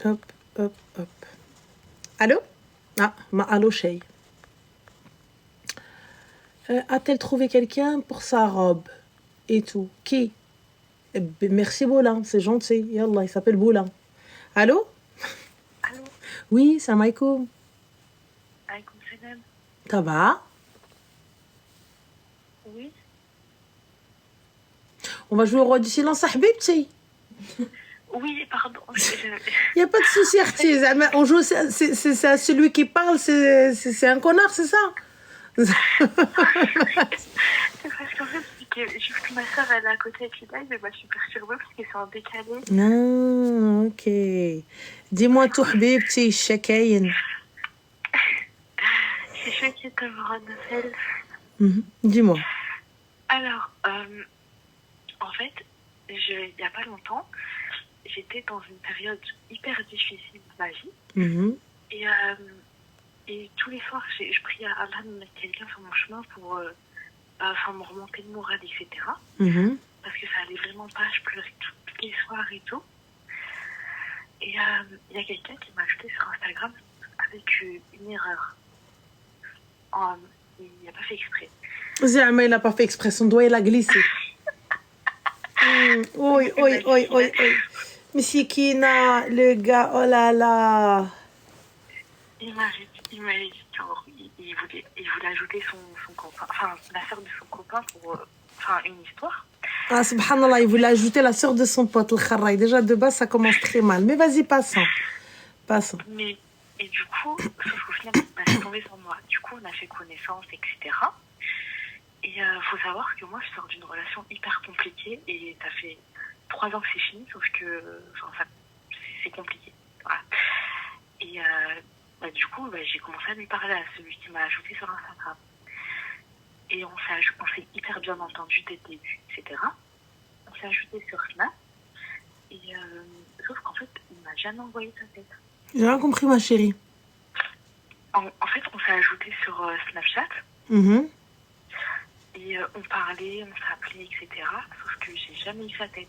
Hop, hop, hop. Allô? Ah, allô, Shay. A-t-elle trouvé quelqu'un pour sa robe et tout? Qui? Merci Boulin, c'est gentil. Yallah, il s'appelle Boulin. Allô? Allô? Oui, salam alaikum. Alaykoum salam. Ça va? Oui. On va jouer au roi du silence à Habibti. Oui, pardon. Il n'y a pas de souci, Arti. On joue, c'est celui qui parle, c'est un connard, c'est ça? C'est parce qu'en fait, juste que ma soeur, elle est à côté avec les lives, et moi, je suis perturbée parce que c'est en décalé. Ah, ok. Dis-moi tout, Habibti, Shakayin. C'est chouette comme Ronfel. Dis-moi. Alors, en fait, il n'y a pas longtemps, j'étais dans une période hyper difficile de ma vie. Et tous les soirs, je prie à Allah de mettre quelqu'un sur mon chemin pour me remonter le moral, etc. Parce que ça allait vraiment pas, je pleurais tous les soirs et tout. Et il y a quelqu'un qui m'a ajouté sur Instagram avec une erreur. Il n'a pas fait exprès. Zéama, il n'a pas fait exprès, son doigt, il a glissé. Oui. Monsieur Kina, le gars, oh là là. Il m'a dit qu'il voulait ajouter son copain, enfin la sœur de son copain pour une histoire. Ah, subhanallah, il voulait ajouter la sœur de son pote, le kharraï. Déjà, de base, ça commence très mal. Mais vas-y, passons. Et du coup, sauf qu'au final, c'est tombé sur moi. Du coup, on a fait connaissance, etc. Et faut savoir que moi, je sors d'une relation hyper compliquée et ça fait 3 ans que c'est fini, sauf que c'est compliqué. Voilà. Et du coup, j'ai commencé à lui parler à celui qui m'a ajouté sur Instagram. Et on s'est hyper bien entendu dès le début, etc. On s'est ajouté sur Snap. Et sauf qu'en fait, il m'a jamais envoyé sa tête. J'ai rien compris, ma chérie. En fait, on s'est ajouté sur Snapchat. Et on parlait, on s'appelait, etc. Sauf que j'ai jamais eu sa tête.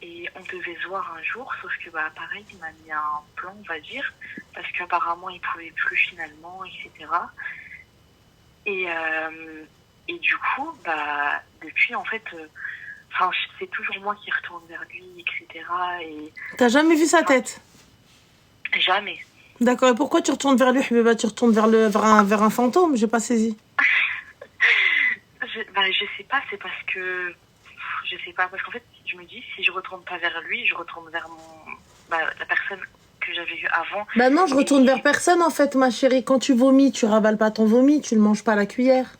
Et on devait se voir un jour, sauf que pareil, il m'a mis un plan, on va dire, parce qu'apparemment, il pouvait plus finalement, etc. Et du coup, depuis, en fait, c'est toujours moi qui retourne vers lui, etc. Et t'as jamais vu sa tête? Jamais. D'accord, et pourquoi tu retournes vers lui, Habiba? Tu retournes vers un fantôme? J'ai pas saisi. Je sais pas, c'est parce que... Je sais pas, parce qu'en fait, je me dis, si je retourne pas vers lui, je retourne vers la personne que j'avais vue avant. Non, je retourne vers personne, en fait, ma chérie. Quand tu vomis, tu ravales pas ton vomi, tu le manges pas à la cuillère.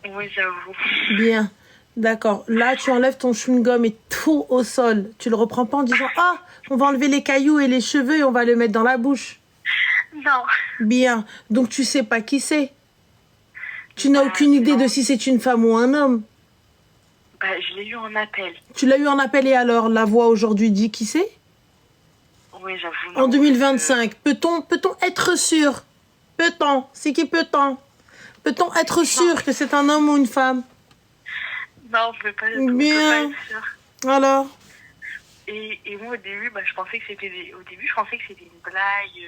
Oui, j'avoue. Bien, d'accord. Là, tu enlèves ton chewing-gum et tout au sol. Tu le reprends pas en disant « Ah, on va enlever les cailloux et les cheveux et on va le mettre dans la bouche. » Non. Bien, donc tu sais pas qui c'est. Tu n'as aucune idée de si c'est une femme ou un homme. Je l'ai eu en appel. Tu l'as eu en appel et alors, la voix aujourd'hui dit qui c'est? Oui, j'avoue. En 2025, peut-on être sûr? Peut-on? C'est qui peut-on? Peut-on être sûr que c'est un homme ou une femme? Non, on peut pas être sûr. Alors? Et moi, au début, je pensais que c'était une blague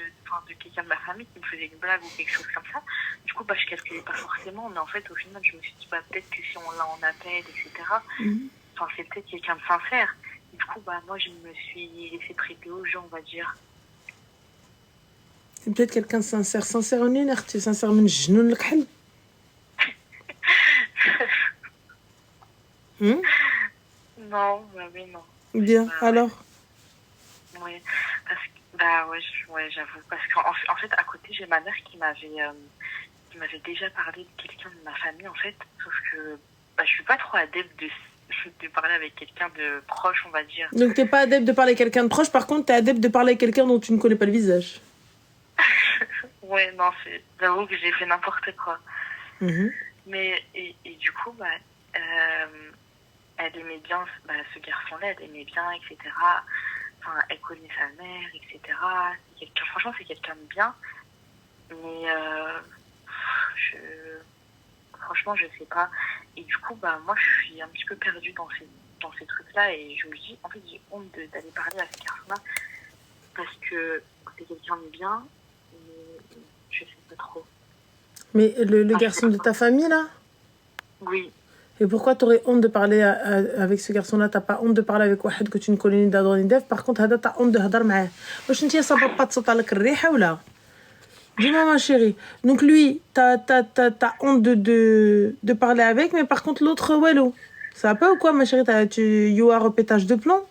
de quelqu'un de ma famille qui me faisait une blague ou quelque chose comme ça. Du coup, je calculais pas forcément. Mais en fait, au final, je me suis dit, peut-être que si on l'a en appel, etc., c'est peut-être quelqu'un de sincère. Du coup, moi, je me suis laissée prêter au jeu, on va dire. C'est peut-être quelqu'un de sincère. Sincère en une heure, tu es sincère, mais je ne le connais Non, oui, non. Bien, alors? Oui, parce que, j'avoue. Parce qu'en fait, à côté, j'ai ma mère qui m'avait déjà parlé de quelqu'un de ma famille, en fait. Sauf que je suis pas trop adepte de parler avec quelqu'un de proche, on va dire. Donc, t'es pas adepte de parler avec quelqu'un de proche, par contre, t'es adepte de parler avec quelqu'un dont tu ne connais pas le visage. Ouais, non, j'avoue que j'ai fait n'importe quoi. Mais, et du coup, elle aimait bien ce garçon-là, elle aimait bien, etc. Elle connaît sa mère, etc. Franchement, c'est quelqu'un de bien. Mais franchement, je sais pas. Et du coup, moi, je suis un petit peu perdue dans ces trucs-là. Et je me dis, en fait, j'ai honte d'aller parler à ce garçon-là. parce que c'est quelqu'un de bien, mais je sais pas trop. Mais le garçon de ta famille, là? Oui. Et pourquoi t'aurais honte de parler avec ce garçon-là? T'as pas honte de parler avec واحد que tu ne connais ni d'ador ni d'ev. Par contre, هذا t'as honte de هضر معاه. واش انتي صابة pas تصوت عليك الريحة ولا؟ Dis-moi, ma chérie. Donc lui, t'as honte de parler avec, mais par contre l'autre, wallo. Ça va pas ou quoi, ma chérie? You are au pétage de plomb?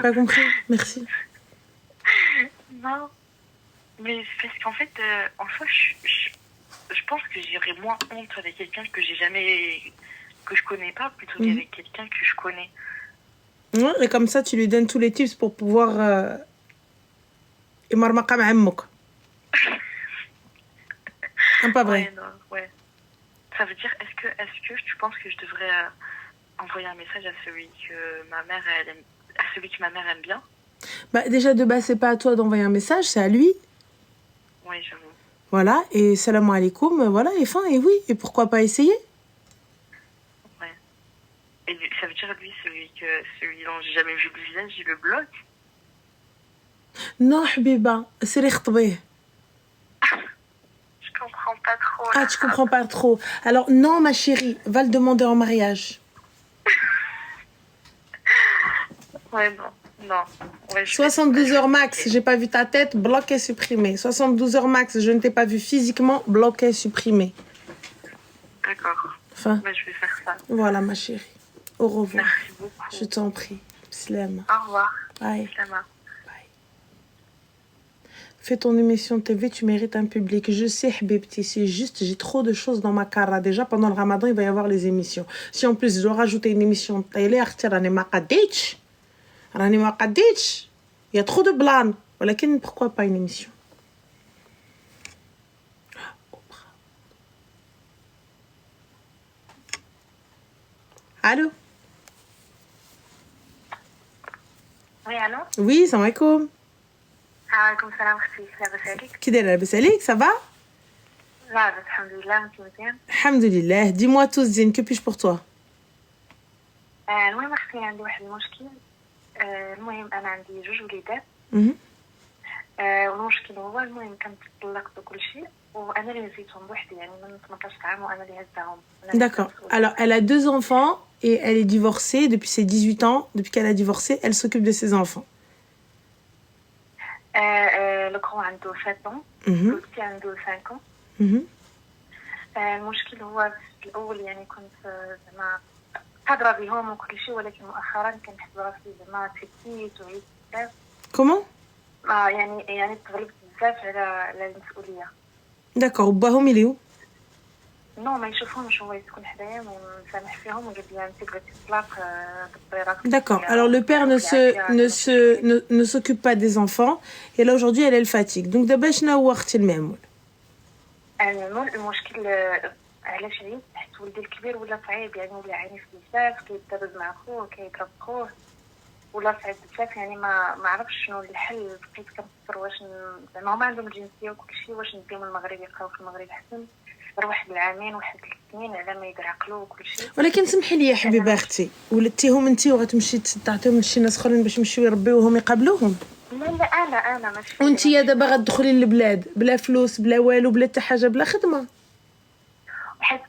Pas compris. Merci. Non. Mais c'est parce qu'en fait, en soi, je pense que j'aurais moins honte avec quelqu'un que je connais pas, plutôt qu'avec quelqu'un que je connais. Ouais, et comme ça, tu lui donnes tous les tips pour pouvoir يمرمق مع عمك. Pas vrai. Ouais, non, ouais. Ça veut dire, est-ce que tu penses que je devrais envoyer un message à celui que ma mère aime bien? Bah, déjà, de base, c'est pas à toi d'envoyer un message, c'est à lui. Oui, j'avoue. Voilà, et salam alaikum, voilà, et fin, et oui, et pourquoi pas essayer? Ouais. Et ça veut dire, lui, celui dont j'ai jamais vu le visage, il le bloque? Non, Habiba, c'est l'khطبيه. Je comprends pas trop. Ah, tu comprends pas trop. Alors, non, ma chérie, va le demander en mariage. Ouais, non. Ouais, 72 heures max, j'ai pas vu ta tête, bloqué, supprimé. 72 heures max, je ne t'ai pas vu physiquement, bloqué, supprimé. D'accord. Enfin, je vais faire ça. Voilà, ma chérie. Au revoir. Merci beaucoup. Je t'en prie. Slama. Au revoir. Bye. Slama. Fais ton émission TV, tu mérites un public. Je sais, Habibti, c'est juste, j'ai trop de choses dans ma cara. Déjà, pendant le ramadan, il va y avoir les émissions. Si en plus, je dois rajouter une émission de télé, il y a trop de blagues. Voilà, pourquoi pas une émission? Allô? Oui, allô? Oui, salam alaikum. عليكم السلام اختي لاباس عليك كي دايره لاباس عليك ça va لاباس الحمد لله انت مزيان الحمد لله dis-moi tout زين que puis-je pour toi المهم اختي عندي واحد المشكل المهم انا عندي جوج وليدات والمشكل هو المهم كنت طلقت وكل شيء وانا اللي نزيتهم بوحدي يعني من 18 عام وانا اللي هزاهم D'accord. Alors elle a 2 enfants et elle est divorcée depuis ses 18 ans. Depuis qu'elle a divorcé, elle s'occupe de ses enfants. Le grand عنده 7 ans le petit عنده 5 ans المشكل هو في الاول يعني كنت زعما قادره بهم وكل شيء ولكن مؤخرا كنحس براسي زعما تكيت وعيت بزاف. Comment يعني تغلبت بزاف على المسؤوليه. D'accord. وباهم il est où نو ما يشوفهمش هو يسكن حدايا ومسامح فيهم وقال لي انت بغيتي تطلق بالطريقه. D'accord. Alors le père ne s'occupe pas des enfants et là aujourd'hui elle fatigue. Donc d'abord شنو هو اختي المعمول؟ المشكل علاش عييت حيت ولدي الكبير ولا صعيب يعني ولا عنيف بزاف كيتضرب مع خوه كيضرب خوه ولا صعيب بزاف يعني ما عرفتش شنو الحل. بقيت كنفكر واش زعما هما عندهم الجنسيه وكل شيء واش نديهم المغرب يبقاو في المغرب احسن واحد العامين واحد 3 سنين على ما يتعقلوا وكل شيء. ولكن سمحي لي يا حبيبه اختي ولدتيهم انت وغتمشي تعطيهم لشي ناس اخرين باش يمشيو يربيوهم يقابلوهم؟ لا انا ماشي. وانت يا دابا غتدخلي للبلاد بلا فلوس بلا والو بلا حتى حاجه بلا خدمه. حيت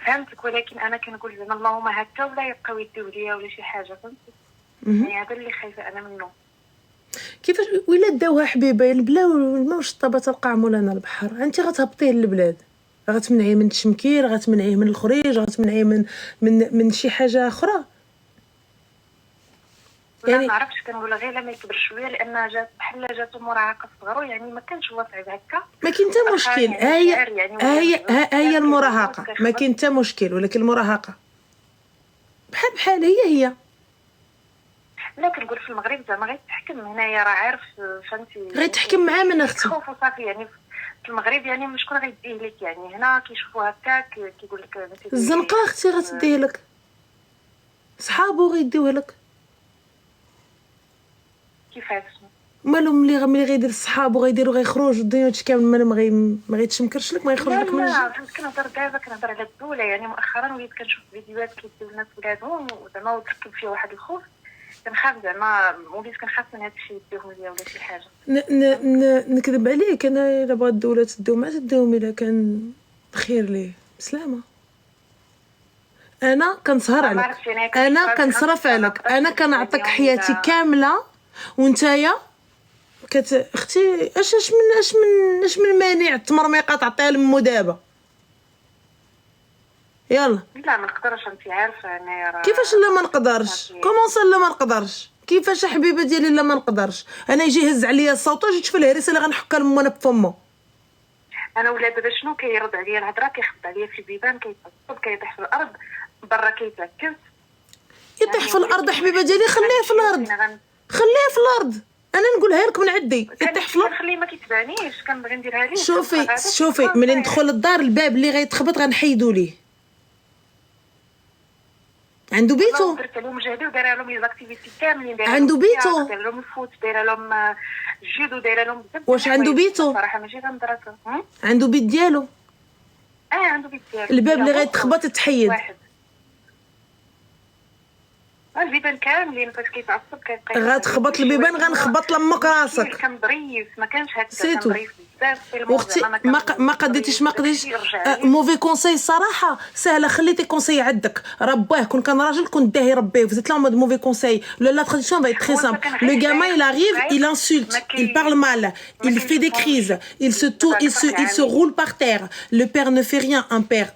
فهمتك ولكن انا كنقول زعما اللهم هكا ولا يبقاو يديو ليا ولا شي حاجه فهمتي. يعني هذا اللي خايفه انا منه. كيفاش ولا داوها حبيبه البلا والماء والشطابه تلقى مولانا البحر انت غتهبطيه للبلاد غتمنعيه من التشمكير غتمنعيه من الخروج غتمنعيه من شي حاجه اخرى. يعني ما عرفتش كنقول غير لما يكبر شويه لان جات بحال جاتو مراهقه صغرو يعني ما كانش هو صعيب هكا ما كاين حتى مشكل. هي المراهقه ما كاين حتى مشكل ولكن المراهقه بحال هي لا كنقول في المغرب زعما غيتحكم هنايا راه عارف فهمتي غيتحكم مع من اختي خوف وصافي يعني في المغرب يعني شكون غيديه لك يعني هنا كيشوفوا هكاك كيقول لك انت الزنقه اختي غتديه لك صحابو غيديوه لك كيفاش مالهم ملي غيدير صحابو غيديروا غيخرجوا الدنيا هادشي كامل ما غيتشمكرش لك ما يخرج لك من لا فهمت كنهضر دابا كنهضر على الدوله يعني مؤخرا وليت كنشوف فيديوهات كيديو الناس ولادهم وزعما وتركب فيه واحد الخوف كنخاف زعما وليت كنخاف من هاد الشيء يديروا ليا ولا شي حاجه. نكذب عليك، انا الا بغات الدوله تدو ما تدوم، الا كان خير ليه بسلامه. انا كنسهر عليك، انا كنصرف عليك، انا كنعطيك حياتي كامله، وانتيا اختي اش من مانع التمرميقه تعطيها لمو دابا؟ يلا. لا ما نقدرش، انت عارفه انا راه. كيفاش لا ما نقدرش؟ كومون لا ما نقدرش؟ كيفاش حبيبه ديالي لا ما نقدرش؟ انا يجي يهز عليا الصوت وجيت في الهريسه اللي غنحكها لمو انا بفمو. انا ولا دابا شنو كيرد عليا الهضره، كيخبط عليا في البيبان، كيتعصب، كيطيح في الارض، برا كيتعكز. يطيح في الارض حبيبه ديالي، خليه في الارض، خليه في الارض. انا نقولها لك من عندي، يطيح في الارض. خليه ما كيتبعنيش، كنبغي نديرها ليه. شوفي ملي ندخل للدار الباب اللي غيتخبط غنحيدو ليه. عنده بيتو، درت لهم مجهدي ودايره لهم لي زاكتيفيتي كاملين، عنده بيتو، دايره لهم الفوت، دايره لهم الجودو، دايره لهم بزاف. واش عنده بيتو؟ صراحه ماشي غندرك. عنده بيت ديالو. عنده بيت ديالو. الباب اللي غيتخبط تحيد. البيبان كاملين فاش كيتعصب كيبقى غتخبط البيبان، غنخبط لامك راسك. كنضريف، ما كانش هكا، سيتو. كنضريف بزاف. واختي ما قديتيش موفي كونساي الصراحه سهله، خليتي كونساي عندك رباه. كون كان راجل كنت داهي ربيه، فزت لا مود موفي كونساي. لا تراديسيون va être très simple. Le gamin il arrive, il insulte, il parle mal, il fait des crises, il se roule par terre. Le père ne fait rien, un père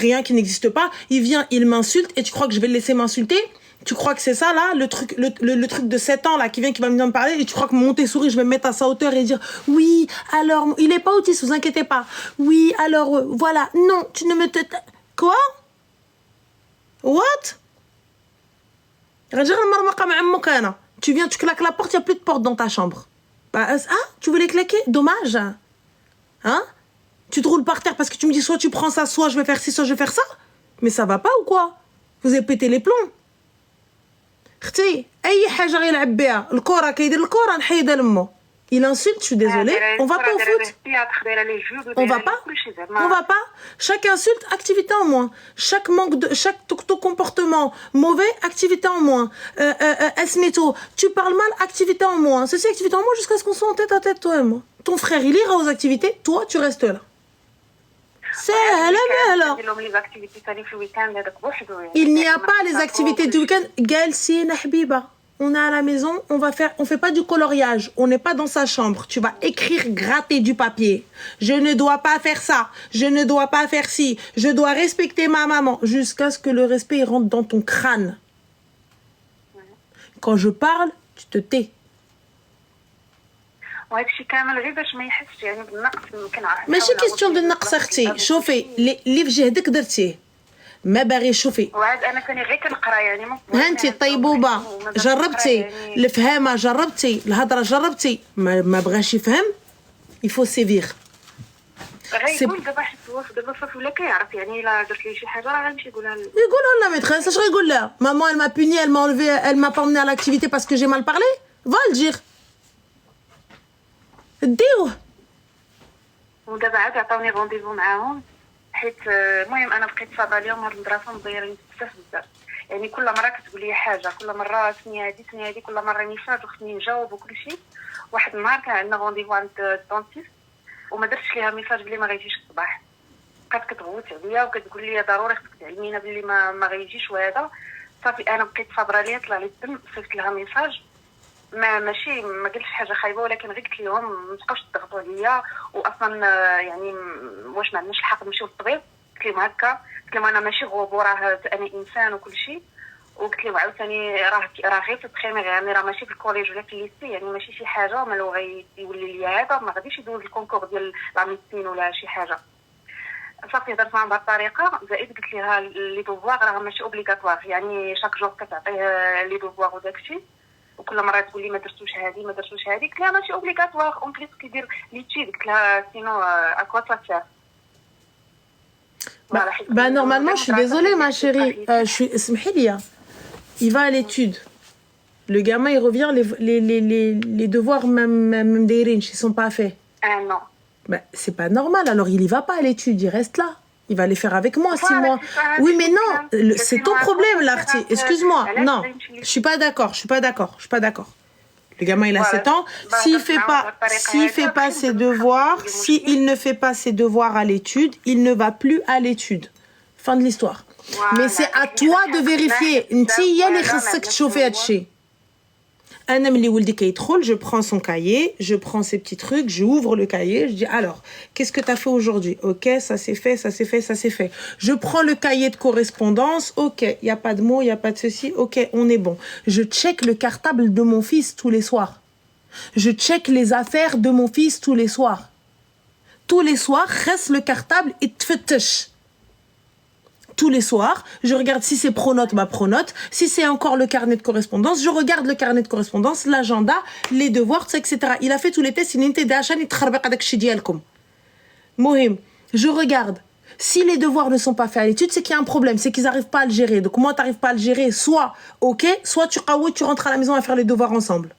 rien qui n'existe pas, il vient, il m'insulte et tu crois que je vais le laisser m'insulter? Tu crois que c'est ça là, le truc de 7 ans là qui vient, qui va venir me parler, et tu crois que Montessori, je vais me mettre à sa hauteur et dire oui, alors il est pas autiste, vous inquiétez pas. Oui, alors voilà, non, tu ne me quoi? What? Tu viens, tu claques la porte, il n'y a plus de porte dans ta chambre. Bah, ah, tu voulais claquer? Dommage. Hein? Tu te roules par terre parce que tu me dis soit tu prends ça, soit je vais faire ci, soit je vais faire ça. Mais ça va pas ou quoi? Vous avez pété les plombs. اختي اي حاجه غيلعب بها، الكره كيدير الكره نحيدها لمو. Il insulte, je suis désolée. On va pas au foot. On va pas. Chaque insulte, activité en moins. Chaque comportement mauvais, activité en moins. Esmeto, tu parles mal, activité en moins. Ceci, activité en moins jusqu'à ce qu'on soit en tête à tête, toi et moi. Ton frère, il ira aux activités, toi, tu restes là. Il n'y a pas les activités du week-end. Galsina Habiba, on est à la maison, on fait pas du coloriage, on n'est pas dans sa chambre. Tu vas écrire, gratter du papier. Je ne dois pas faire ça, je ne dois pas faire ci, je dois respecter ma maman, jusqu'à ce que le respect rentre dans ton crâne. Quand je parle, tu te tais. وهادشي كامل غير باش ما يحسش يعني بالنقص. كنعرف ماشي كيستيون ديال النقص اختي. شوفي اللي في جهدك درتيه، ما باغي. شوفي وعاد انا كاني غير كنقرا يعني ها انت طيبوبه جربتي، الفهامه جربتي، الهضره جربتي، ما بغاش يفهم. يفو سيفير غيقول دابا صافي ولا كيعرف يعني الا درت لي شي حاجه راه غنمشي يقولها لا ميتريس. اش غيقول لها؟ مامون elle m'a puni, elle m'a enlevé, elle m'a pas emmené à l'activité parce que j'ai mal parlé. Va le dire. ديوه. ودابا عاد عطاوني رونديفو معاهم، حيت المهم انا بقيت صابه اليوم هاد المدرسه مضيرين بزاف يعني كل مره كتقول لي حاجه، كل مره سميه هادي كل مره نيشاد وخصني نجاوب وكل شيء. واحد النهار كان عندنا رونديفو عند الدونتيست وما درتش ليها ميساج بلي ما غيجيش الصباح، بقات كتغوت عليا وكتقول لي ضروري خصك تعلمينا بلي ما غيجيش. وهذا صافي انا بقيت صابره ليها، طلع لي الدم، صيفط لها ميساج. ماشي ما قلتش حاجه خايبه، ولكن غير قلت لهم ما تبقاوش تضغطوا عليا، واصلا يعني واش ما عندناش الحق نمشيو للطبيب. قلت لهم هكا، قلت لهم انا ماشي غوبو، راه انا انسان وكل شيء. وقلت لهم عاوتاني راه غير في البريمير، يعني راه ماشي في الكوليج ولا في الليسي، يعني ماشي شي حاجه مالو غيولي ليا هذا، ما غاديش يدوز الكونكور ديال لا ميديسين ولا شي حاجه. صافي هضرت معاهم بهذه الطريقه. زائد قلت لها لي دوفوار راه ماشي اوبليغاتوار، يعني شاك جور كتعطيه لي دوفوار وداكشي، وكل مره تقول لي ما درتوش هذه ما درتوش هذه. قلت لها ماشي اوبليغاتوار، اون بليس كيدير ليتيد. قلت لها سينو اكوا سا. Bah normalement, je suis désolée ma chérie, اسمحي لي. Il va à l'étude. Le gamin il revient, les devoirs même des riches, ils sont pas faits. Non. Bah c'est pas normal, alors il y va pas à l'étude, il reste là. Il va les faire avec moi, 6 Voilà, mois. c'est ça, Oui, c'est mais tout non, bien. c'est Sinon, ton après, problème, c'est l'arti. grave, Excuse-moi. elle Non, a une je suis pas d'accord, je suis pas d'accord, je suis pas d'accord. Le gamin, il a Voilà. 7 ans. Bah, S'il fait pas ses devoirs, s'il ne fait pas ses devoirs à l'étude, il ne va plus à l'étude. Fin de l'histoire. Mais c'est à toi de vérifier. انت هي اللي خصك تشوفي هادشي. أنا ملي ولدي كيدخل, je prends son cahier, je prends ses petits trucs, j'ouvre le cahier, je dis alors, qu'est-ce que tu as fait aujourd'hui? OK, ça c'est fait, ça c'est fait, ça c'est fait. Je prends le cahier de correspondance, OK, il y a pas de mots, il y a pas de ceci, OK, on est bon. Je check le cartable de mon fils tous les soirs. Je check les affaires de mon fils tous les soirs. Tous les soirs, reste le cartable et تفتش. Tous les soirs, je regarde si c'est pronote, ma pronote. Si c'est encore le carnet de correspondance, je regarde le carnet de correspondance, l'agenda, les devoirs, etc. Il a fait tous les tests, je regarde. Si les devoirs ne sont pas faits à l'étude, c'est qu'il y a un problème, c'est qu'ils n'arrivent pas à le gérer. Donc moi, tu n'arrives pas à le gérer, soit OK, soit tu rentres à la maison à faire les devoirs ensemble.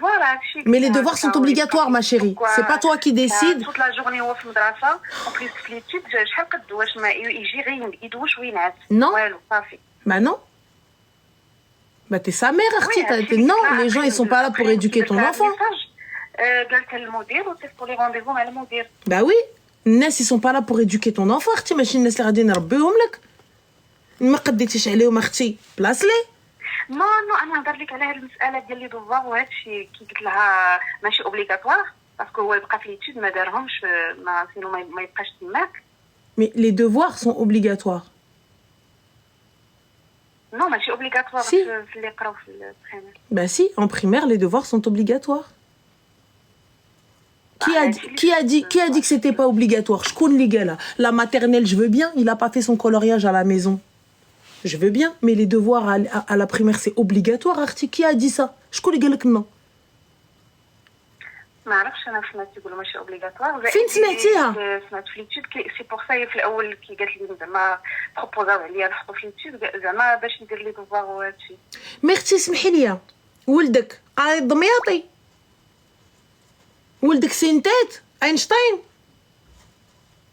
Voilà, mais les devoirs sont obligatoires, ma chérie. C'est pas toi qui décides. Toute la journée هو في المدرسة. En plus في l'étude, شحال قد واش ما يجي غير يدوش وينعس. Non. والو صافي. Bah non. Bah t'es sa mère, Arti. Non, les gens ils sont pas là pour éduquer ton enfant. قالت للمدير وصيفطوا لي رونديفو مع المدير. Bah oui. الناس ils sont pas là pour éduquer ton enfant, Arti. ماشي الناس اللي غادي نربيهم لك. ما قديتيش عليهم اختي. بلاص لي. نو انا نهضر لك على هذه المساله ديال لي دوفوار وهذا الشيء كي قلت لها ماشي اوبليغاتوار باسكو هو يبقى في ليتود ما دارهمش ما سينو ما يبقاش تماك. Mais les devoirs sont obligatoires. Non, ماشي اوبليغاتوار Si. في اللي يقراو في البريمير. Bah si, en primaire les devoirs sont obligatoires. Qui a dit que c'était pas obligatoire? Je connais les gars là. La maternelle, je veux bien, il a pas fait son coloriage à la maison. Je veux bien, mais les devoirs à la primaire, c'est obligatoire, Arti. Qui a dit ça? Je connais les gars non. ما عرفتش انا فين تيقولوا ماشي اوبليغاتوار. فين سمعتيها؟ سمعت في ليتود سي بور سا في الاول كي قالت لي زعما بروبوزاو عليا نحطو في ليتود زعما باش ندير لي دوفوار وهذا الشيء. مي اختي سمحي لي ولدك دمياطي ولدك سينتات اينشتاين.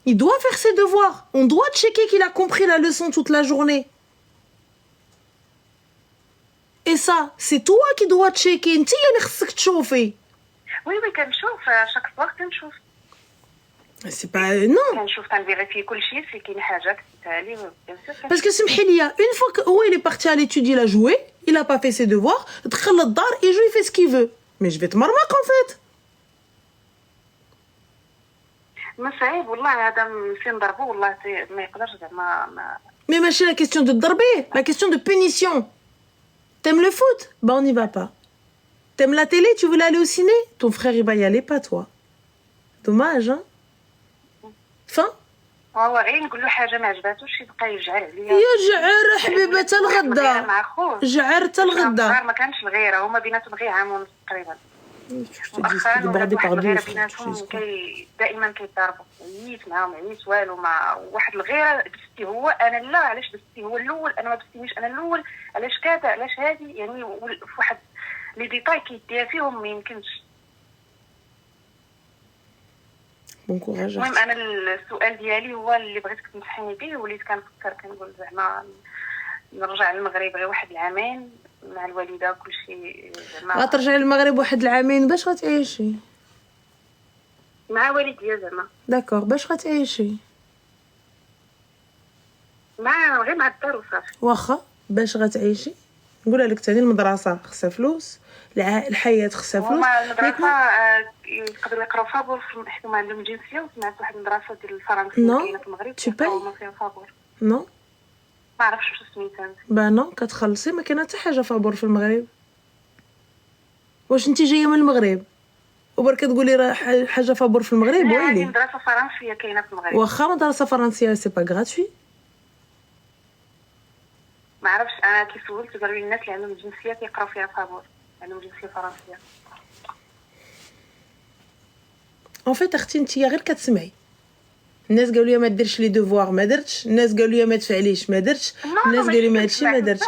Il doit faire ses devoirs. On doit checker qu'il a compris la leçon toute la journée. Et ça, c'est toi qui dois checker. انت اللي خصك تشوفي. وي كنشوف شاك سوار كنشوف. C'est pas non. كنشوف كنفيريفي كل شيء سي كاين حاجه كتبتها لي بيان سور. Parce que سمحي لي une fois que il est parti à l'étude, il a joué, il a pas fait ses devoirs, دخل للدار, il joue, il fait ce qu'il veut. Mais je vais te marmac en fait. ما صعيب والله هذا مسي نضربو والله ما يقدرش زعما ما. Mais machine, la question de te darber, la question de punition. T'aimes le foot? Bah on n'y va pas. T'aimes la télé? Tu voulais aller au ciné? Ton frère il va y aller, pas toi. Dommage, hein? Fin? هو غير نقول له حاجه ما عجباتوش يبقى يجعل عليا. يا جعر حبيبه الغدا. مع خوه. جعر الغدا. ما كانش الغيره هما بيناتهم غير عام ونص تقريبا. Je te dis, c'est débordé par deux. دائما كيتضاربوا عييت معاهم عييت والو مع واحد الغيره بستي هو انا لا علاش بستي هو الاول انا ما بستينيش انا الاول علاش كذا علاش هذه يعني في واحد لي ديتاي كيديها فيهم ما يمكنش. Bon courage. المهم انا السؤال ديالي هو اللي بغيتك تنصحيني به وليت كنفكر كنقول زعما نرجع للمغرب غير واحد العامين مع الوالده كل شيء زعما. غترجعي للمغرب واحد العامين باش غتعيشي؟ مع والديا زعما. داكور باش غتعيشي؟ غير مع الدار وصافي. واخا باش غتعيشي نقولها لك ثاني المدرسه خصها فلوس الحياه خصها فلوس. هما المدرسه يقدروا يقراو فابور حيت هما عندهم جنسيه وسمعت واحد المدرسه ديال الفرنسيه كاينه في المغرب هما فيها فابور. نو ما عرفتش واش سميتها. با نو كتخلصي ما كاينه حتى حاجه فابور في المغرب. واش انت جايه من المغرب وبرك تقولي راه حاجه فابور في المغرب؟ ويلي مدرسه فرنسيه كاينه في المغرب. واخا مدرسه فرنسيه سي با غراتوي. ما عرفتش انا كي سولت قالوا لي الناس اللي عندهم جنسيه كيقراو فيها فابور عندهم جنسيه فرنسيه. ان فيت اختي انت غير كتسمعي الناس قالوا لي ما ديرش لي دوفوار ما درتش، الناس قالوا لي ما تفعليش ما درتش، الناس قالوا لي ما هادشي ما درتش.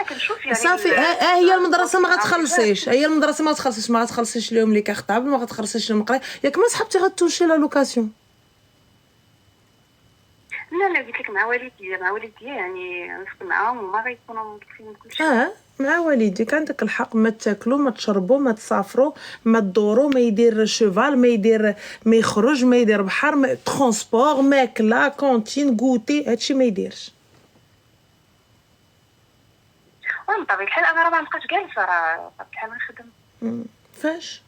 صافي هي المدرسه ما غتخلصيش، هي المدرسه ما غتخلصيش، ما غتخلصيش لهم لي كارطابل، ما غتخلصيش لهم القرايه، ياك ما صحابتي غتوشي لا لوكاسيون. لا قلت لك مع والدتي يعني نسكن معاهم وما غيكونوا مكفين كل شيء. مع والديك عندك الحق، ما تاكلوا ما تشربوا ما تسافروا ما تدوروا، ما يدير شوفال، ما يخرج، ما يدير بحر، ترونسبور، ماكله، كونتين، غوتي، هادشي ما يديرش. بطبيعة الحال انا راه ما نبقاش جالسه، راه بطبيعة الحال نخدم. فاش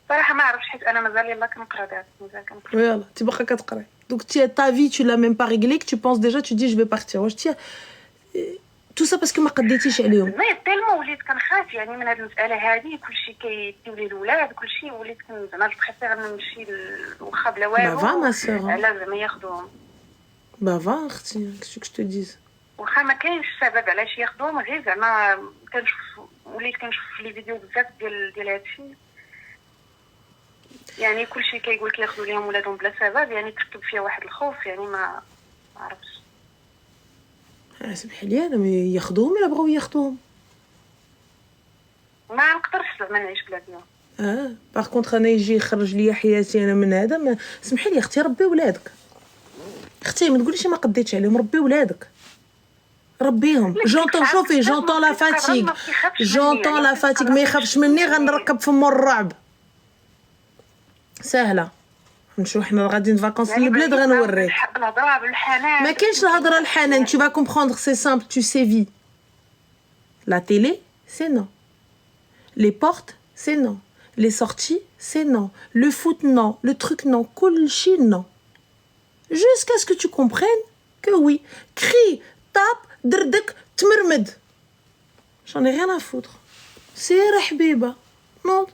صراحه ما عرفتش حيت انا مازال يلاه كنقرا دابا، مازال كنقرا. يلا تي باقا كتقراي دوك ta vie tu l'as même pas réglé que tu penses déjà tu dis je vais partir. واش تي tout ça parce que ما قديتيش عليهم. ما تالمو وليت كنخاف يعني من هاد المساله هادي، كلشي كيديو لي الولاد كلشي، وليت زعما بريفير نمشي واخا بلا والو. با ما سور على زعما ياخذوهم. با اختي كشتو كش تديز واخا ما كاينش سبب علاش ياخذوهم، غير زعما وليت كنشوف في لي فيديو بزاف ديال هادشي، يعني كلشي كيقول لك ياخذوا ليهم ولادهم بلا سبب، يعني تركب فيها واحد الخوف، يعني ما عرفتش. سمحي لي انا ياخذوهم الا بغاو ياخذوهم، ما نقدرش زعما نعيش بلا بيهم. باغ كونطخ انا يجي يخرج ليا حياتي انا من هذا، سمحي لي اختي ربي ولادك، اختي ما تقوليش ما قديتش عليهم، ربي ولادك ربيهم. جونطون شوفي جونطون لا فاتيغ، جونطون لا فاتيغ، ما يخافش مني غنركب فمو الرعب سهله. نمشيو حنا غاديين فاكونس للبلاد غنوريك. الهضره بالحنان ما كاينش الهضره الحنان. tu vas comprendre c'est simple, tu sais vie. La télé c'est non, les portes c'est non, les sorties c'est non, le foot non, le truc non, كلشي non, jusqu'à ce que tu comprennes que oui. crie, tape, دردك تمرمد, j'en ai rien à foutre. سير حبيبه non.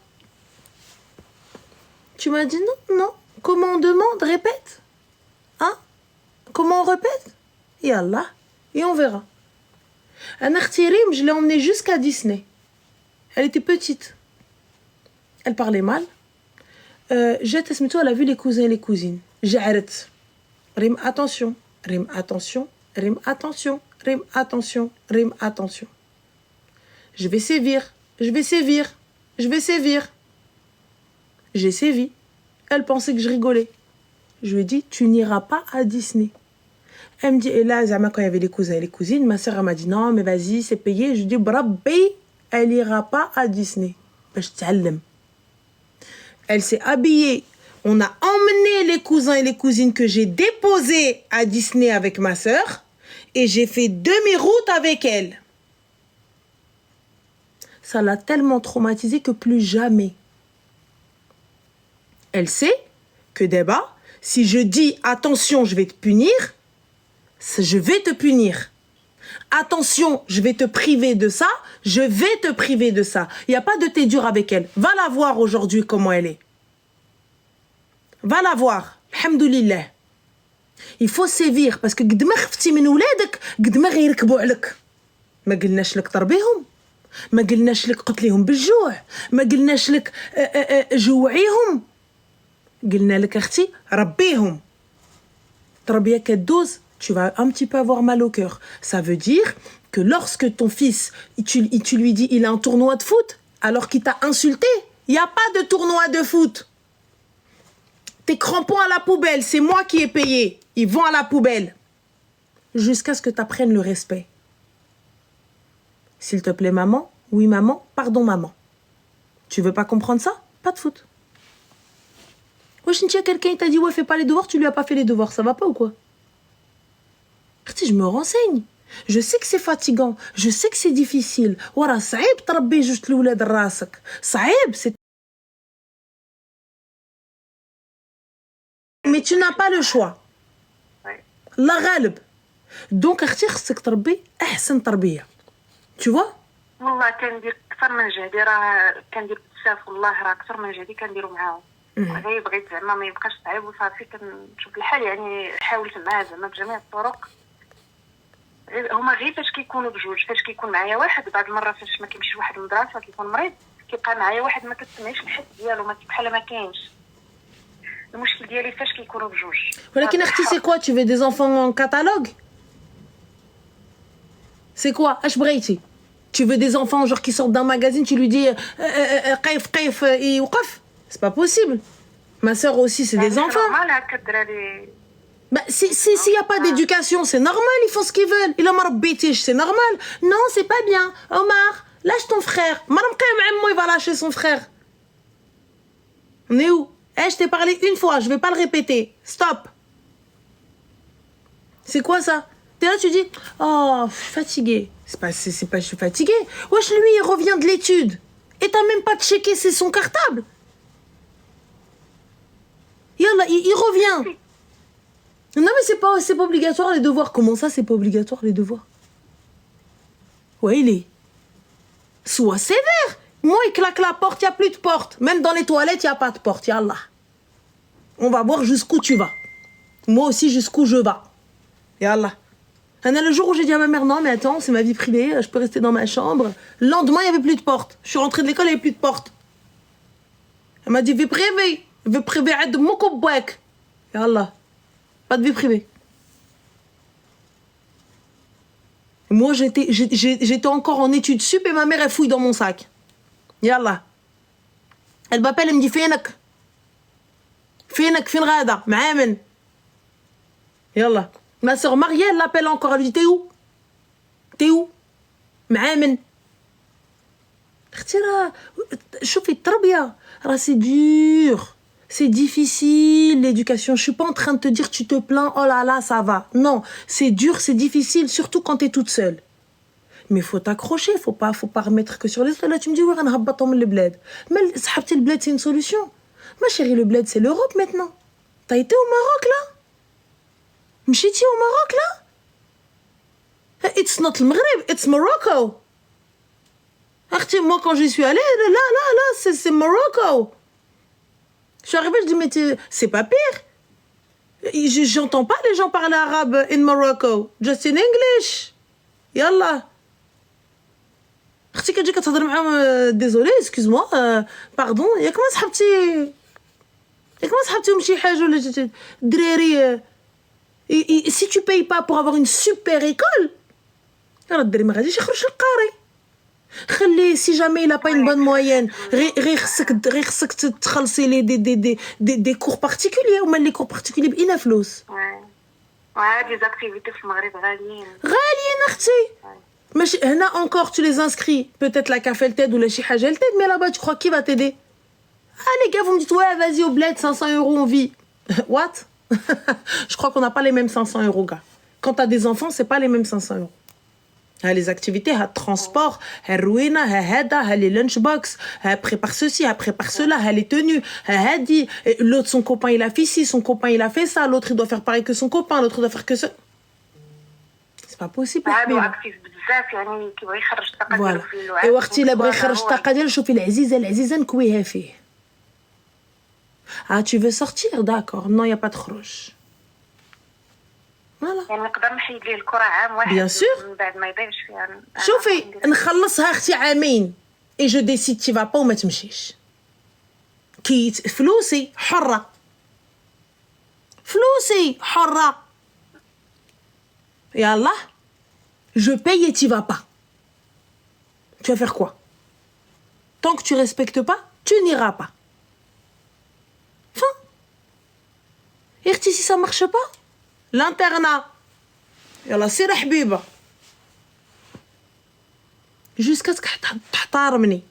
Tu m'as dit non. Comment on demande? Répète. Hein? Comment on répète? Yallah. Et on verra. Anna Khtirim, je l'ai emmenée jusqu'à Disney. Elle était petite. Elle parlait mal. Elle a vu les cousins et les cousines. J'arrête. Rim, attention. Rim, attention. Rim, attention. Rim, attention. Rim, attention. Je vais sévir. Je vais sévir. Je vais sévir. J'ai sévi. Elle pensait que je rigolais. Je lui ai dit, tu n'iras pas à Disney. Elle me dit, et là, quand il y avait les cousins et les cousines, ma soeur m'a dit, non, mais vas-y, c'est payé. Je lui ai dit, Brabbi, elle n'ira pas à Disney. Elle s'est habillée. On a emmené les cousins et les cousines que j'ai déposés à Disney avec ma soeur. Et j'ai fait demi-route avec elle. Ça l'a tellement traumatisée que plus jamais. Elle sait que débat, si je dis attention, je vais te punir, je vais te punir. Attention, je vais te priver de ça, je vais te priver de ça. Il n'y a pas de t'es dur avec elle. Va la voir aujourd'hui comment elle est. Va la voir. Alhamdoulilah. Il faut sévir parce que قد ما خفتي من ولادك قد ما غيركبوا عليك. ما قلناش لك تربيهم، ما قلناش لك قتليهم بالجوع، ما قلناش لك جوعيهم. قلنا لك اختي ربيهم. تربيه كدوز tu vas un petit peu avoir mal au cœur. Ça veut dire que lorsque ton fils tu lui dis il a un tournoi de foot alors qu'il t'a insulté, il y a pas de tournoi de foot. Tes crampons à la poubelle, c'est moi qui ai payé. Ils vont à la poubelle. Jusqu'à ce que tu apprennes le respect. S'il te plaît maman, oui maman, pardon maman. Tu veux pas comprendre ça? Pas de foot. Wesh, quelqu'un t'a dit ouais fais pas les devoirs, tu lui as pas fait les devoirs, ça va pas ou quoi? Je me renseigne. Je sais que c'est fatigant, je sais que c'est difficile. وراه صعيب تربي جوج الولاد راسك. صعيب c'est mais tu n'as pas le choix. الله غالب. Donc اختي خصك تربي احسن تربيه. Tu vois? والله كندير اكثر من جهدي، راه كندير بزاف والله، راه اكثر من جهدي كنديرو معاهم. غير بغيت زعما ما يبقاش صعيب وصافي كنشوف الحال، يعني حاولت معاه زعما بجميع الطرق. هما غير فاش كيكونوا بجوج، فاش كيكون معايا واحد بعض المرات فاش ما كيمشيش واحد المدرسه كيكون مريض كيبقى معايا واحد ما كتسمعيش الحس ديالو، ما بحال ما كاينش. المشكل ديالي فاش كيكونوا بجوج. ولكن اختي سي كوا tu veux des enfants en catalogue? C'est quoi? اش بغيتي؟ Tu veux des enfants genre qui sortent d'un magazine, tu lui dis قيف يوقف. C'est pas possible. Ma sœur aussi, c'est des enfants. normal هكا الدراري Bah, s'il n'y a pas d'éducation, c'est normal, ils font ce qu'ils veulent. Il a marabitish, c'est normal. Non, c'est pas bien. Omar, lâche ton frère. Il va lâcher son frère. On est où? Je t'ai parlé une fois, je vais pas le répéter. Stop. C'est quoi ça? T'es là, tu dis, oh, je suis fatiguée. C'est pas je suis fatiguée. Wesh, lui, il revient de l'étude. Et t'as même pas checké, c'est son cartable. Yallah, il revient. Non, mais c'est pas obligatoire les devoirs. Comment ça, c'est pas obligatoire les devoirs? Ouais, il est. Sois sévère. Moi, il claque la porte, il n'y a plus de porte. Même dans les toilettes, il n'y a pas de porte. Yallah. On va voir jusqu'où tu vas. Moi aussi, jusqu'où je vais. Yallah. Le jour où j'ai dit à ma mère, non, mais attends, c'est ma vie privée, je peux rester dans ma chambre. Le lendemain, il n'y avait plus de porte. Je suis rentrée de l'école, il n'y avait plus de porte. Elle m'a dit, vie privée. Vie privée, aide mon cobouek. Yallah. Pas de vie privée. Moi, j'étais encore en études sup et ma mère, elle fouille dans mon sac. Yallah. Elle m'appelle, elle me dit, Finak, fin ghada, ma'amen. Yallah. Ma soeur Marie, elle l'appelle encore, elle lui dit, t'es où? T'es où? Ma'amen. Chauffez التربية. C'est dur. C'est difficile, l'éducation. Je suis pas en train de te dire, tu te plains, oh là là, ça va. Non, c'est dur, c'est difficile, surtout quand t'es toute seule. Mais faut t'accrocher, faut pas remettre que sur les autres. Là, tu me dis, ouais, on a rabattu le bled. Mais sahabti le bled, c'est une solution. Ma chérie, le bled, c'est l'Europe maintenant. T'as été au Maroc, là? Mchiti au Maroc, là? It's not le Maghreb, it's Morocco. Moi, quand j'y suis allée, là, c'est Morocco. Je suis arrivée, je dis, mais c'est pas pire. J'entends pas les gens parler arabe in Morocco. Just in English. Yallah. اختي كتجي كتهضر معاهم désolé excuse-moi pardon ياك ما صحبتيهم شي حاجه ولا الدراري si tu payes pas pour avoir une super école راه الدري ما غاديش يخرج للقاري خليه si jamais il a pas une bonne moyenne غير خصك تخلصي لي دي cours particuliers وما لي cours particuliers بإنا فلوس لي زاكتيفيتي في المغرب غاليين اختي ماشي هنا encore tu les inscris peut-être la café elle t'aide ou la chi haja elle t'aide mais là-bas tu crois qui va t'aider? Ah les gars vous me dites ouais vas-y au bled 500 € on vit. What? Je crois qu'on n'a pas les mêmes 500 € gars. Quand t'as des enfants c'est pas les mêmes 500 €. Les activités, le transport, les lunchbox, prépare ceci, prépare cela, les tenues, l'autre son copain il a fait ci, son copain il a fait ça, l'autre il doit faire pareil que son copain, l'autre doit faire que ça. C'est pas possible. Voilà. Et وقتي لا بغى يخرج الطاقة ديالو شوفي العزيزة نكويها فيه. Ah tu veux sortir d'accord non y a pas de خروج. Voilà. يعني نقدر نحيد ليه الكرة عام واحد Bien sûr. من بعد ما يضيعش فيها. شوفي نخلصها اختي عامين et je décide tu vas pas ou ما تمشيش. كي فلوسي حرة. فلوسي حرة. يلا je paye et tu vas pas. Tu vas faire quoi? Tant que tu respectes pas, tu n'iras pas. Fin. Et si ça marche pas, l'internat. يلا سير حبيبة. Jusqu'à ce que تحترمني.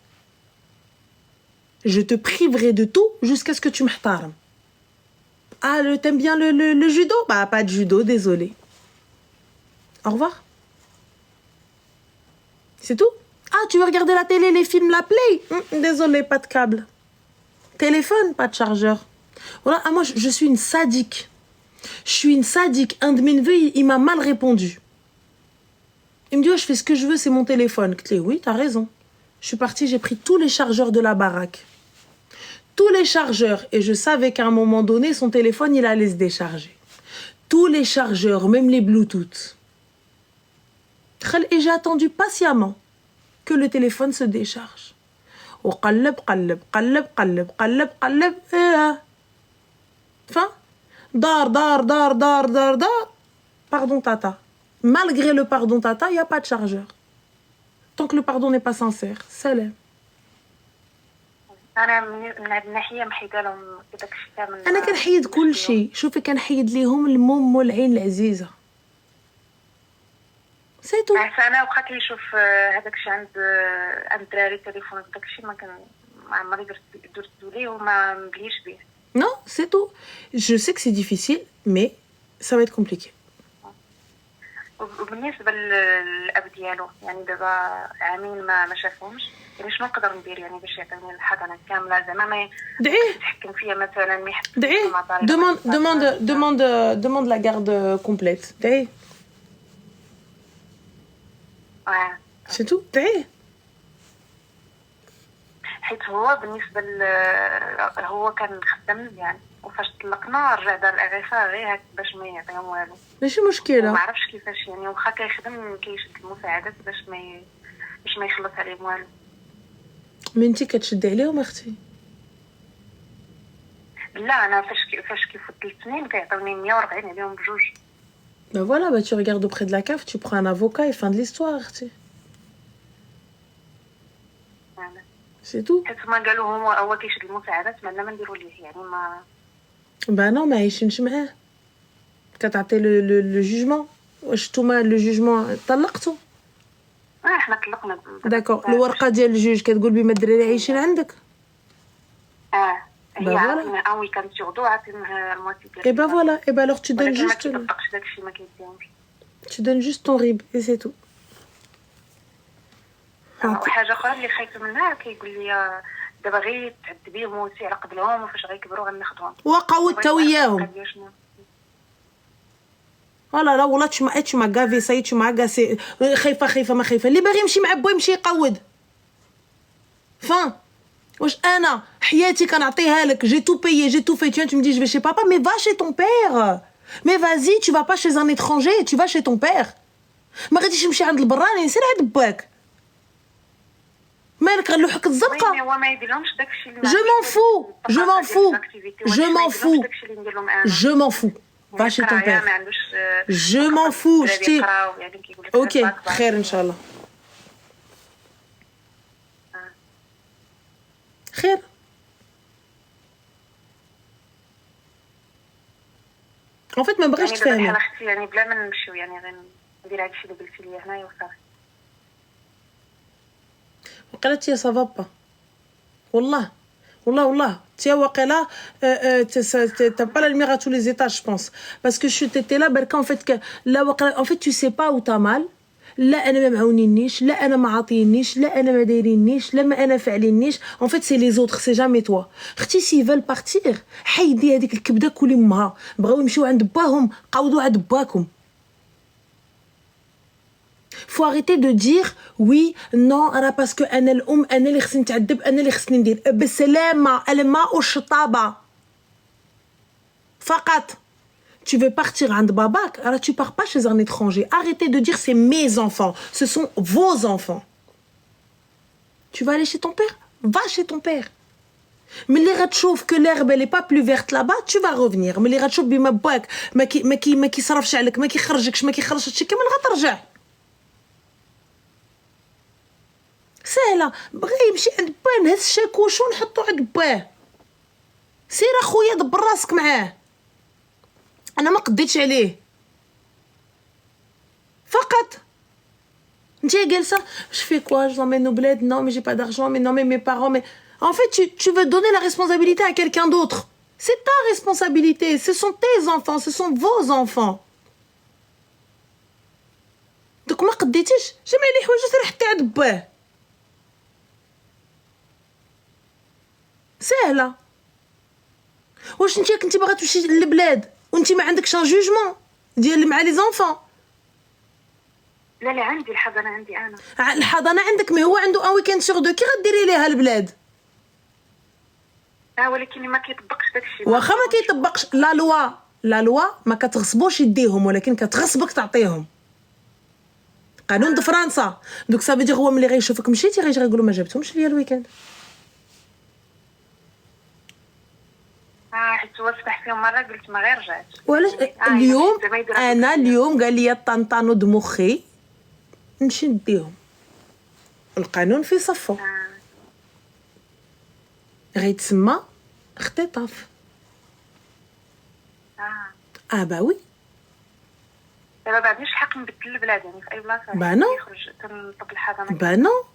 Je te priverai de tout jusqu'à ce que tu m'ahtارم. Ah, t'aimes bien le judo? Bah, pas de judo, désolé. Au revoir. C'est tout? Ah, tu veux regarder la télé, les films, la play? Désolé, pas de câble. Téléphone, pas de chargeur. Voilà, moi, je suis une sadique. Je suis une sadique. Un de mes neveux, il m'a mal répondu. Il me dit, ouais, je fais ce que je veux, c'est mon téléphone. Je dis, oui, t'as raison. Je suis partie, j'ai pris tous les chargeurs de la baraque. Tous les chargeurs. Et je savais qu'à un moment donné, son téléphone, il allait se décharger. Tous les chargeurs, même les Bluetooth. Et j'ai attendu patiemment que le téléphone se décharge. وقلب قلب قلب قلب قلب قلب fin dar. Pardon tata. Malgré le pardon tata, il n'y a pas de chargeur. Tant que le pardon n'est pas sincère. Salam. انا من هذه الناحيه محيده لهم داك الشيء كامل. انا كنحيد كل شيء. شوفي كنحيد ليهم المم والعين العزيزه سيتو. انا واخا كيشوف هذاك الشيء عند الدراري التليفون داك الشيء ما عمري درت ليه وما مبليش به. Non, c'est tout. Je sais que c'est difficile, mais ça va être compliqué. وبالنسبه للاب ديالو يعني دابا عامين ما شافهمش، يعني شنو نقدر ندير يعني باش يعطيني الحضانه كامله زعما ما دعيه يتحكم فيا مثلا ما يحبش دعيه demande la garde complète. دعيه c'est tout. دعيه حيت هو بالنسبه هو كان خدام مزيان وفاش طلقنا رجع دار الاغاثه غير هكا باش ما يعطيهم والو. ماشي مشكله. ما عرفش كيفاش يعني واخا كيخدم كيشد المساعدات باش ما يخلص عليهم والو. مي انتي كتشدي عليهم اختي. لا انا فاش كيفوت 3 سنين كيعطيوني 140 عليهم بجوج. Ben voilà, bah tu regardes auprès de la CAF, tu prends un avocat et fin de l'histoire, اختي. C'est tout. حيت ما قالوا هو كيشد المساعدات ما نديروا ليه يعني ما. Ben non, ما عايشينش معاه. كتعطي لو جوجمون. واش نتوما لو جوجمون طلقتو؟ احنا طلقنا. داكور. الورقه ديال الجوج كتقول بما الدراري عايشين عندك. هي عطينا ان ويكاند سيغدو عطيناه الموتي ديال. Et ben voilà, et ben alors tu donnes ما juste كيطبقش داكشي ما كيديهمش. tu donnes juste ton RIB et c'est tout. وحاجه اخرى اللي خايفه منها كيقول لي دابا غير تعد بيهم وسي على قبلهم وفاش غيكبروا غناخذهم. وقعوا تا وياهم. ولا لا والله tu m'as gavé ça y est tu m'as agacé. خايفه ما خايفه اللي باغي يمشي مع بو يمشي يقود. واش انا حياتي كنعطيها لك جي تو بايي جي تو في tu me dis je vais chez papa mais va chez ton père. mais vas-y tu vas pas chez un étranger tu vas chez ton père. ما غاديش نمشي عند البراني سير عند باك. مالك غنلوحك الزبقه. هو ما يديرلهمش داكشي اللي je m'en fous va chez ton père. je m'en fous شتي. اوكي خير ان شاء الله خير. en fait ما بغيتش تفهمي. يعني اختي يعني بلا ما نمشيو يعني غندير هادشي اللي قلتي لي هنايا وصافي. قالت لي ça va pas. والله تي واقيلا t'as pas la lumière à tous les étages je pense parce que je t'étais là بركا en fait que لا واقيلا en fait tu sais pas où t'as mal. لا انا ما معاونينيش لا انا ما عاطينيش لا انا ما دايرينيش لا ما انا فاعلينيش en fait c'est les autres c'est jamais toi. اختي s'ils veulent partir حيدي هذيك الكبده كلي امها بغاو يمشيو عند باهم قاودوا عند باكم. faut arrêter de dire oui non راه باسكو انا الام انا اللي خصني نتعذب انا اللي خصني ندير بالسلامه الماء والشطابه فقط. tu veux partir عند باباك alors tu pars pas chez un étranger. arrêtez de dire c'est mes enfants ce sont vos enfants. tu vas aller chez ton père va chez ton père. ملي غتشوف que l'herbe elle est pas plus verte là-bas tu vas revenir. ملي غتشوف بما باك ما كيصرفش عليك ما كيخرجكش ما كيخرجش هادشي كامل غترجع. سهله بغى يمشي عند باه نهز الشاكوش ونحطو عند باه. سير اخويا دبر راسك معاه انا ما قديتش عليه فقط. نتي جالسه je fais quoi je l'emmène au bled non mais j'ai pas d'argent mais non mais mes parents mais en fait tu veux donner la responsabilité à quelqu'un d'autre. c'est ta responsabilité ce sont tes enfants ce sont vos enfants. دوك ما قديتيش جمع لي حوايج سير حطي عند باه سهله. واش نتيا كنتي باغا تمشي للبلاد وانتي ما عندكش ان جوجمون ديال مع لي زونفون. لا عندي الحضانه عندي انا. الحضانه عندك مي هو عنده ان ويكاند سور دو كي غديري ليها البلاد. ولكن ما كيطبقش داكشي. واخا ما كيطبقش لا لوا ما كتغصبوش يديهم ولكن كتغصبك تعطيهم. قانون د فرنسا دوك صافي دير هو ملي غيشوفك مشيتي غيجي غيقولوا ما جبتهمش ليا الويكاند. حيت هو فتح فيهم مره قلت ما غير رجعت. وعلاش اليوم قال لي طنطانو د مخي نمشي نديهم القانون في صفو. غيتسمى اختطاف. bah oui. دابا بعد مش حق نبدل البلاد يعني في اي بلاصه يخرج تنطب الحضانه. Bah non.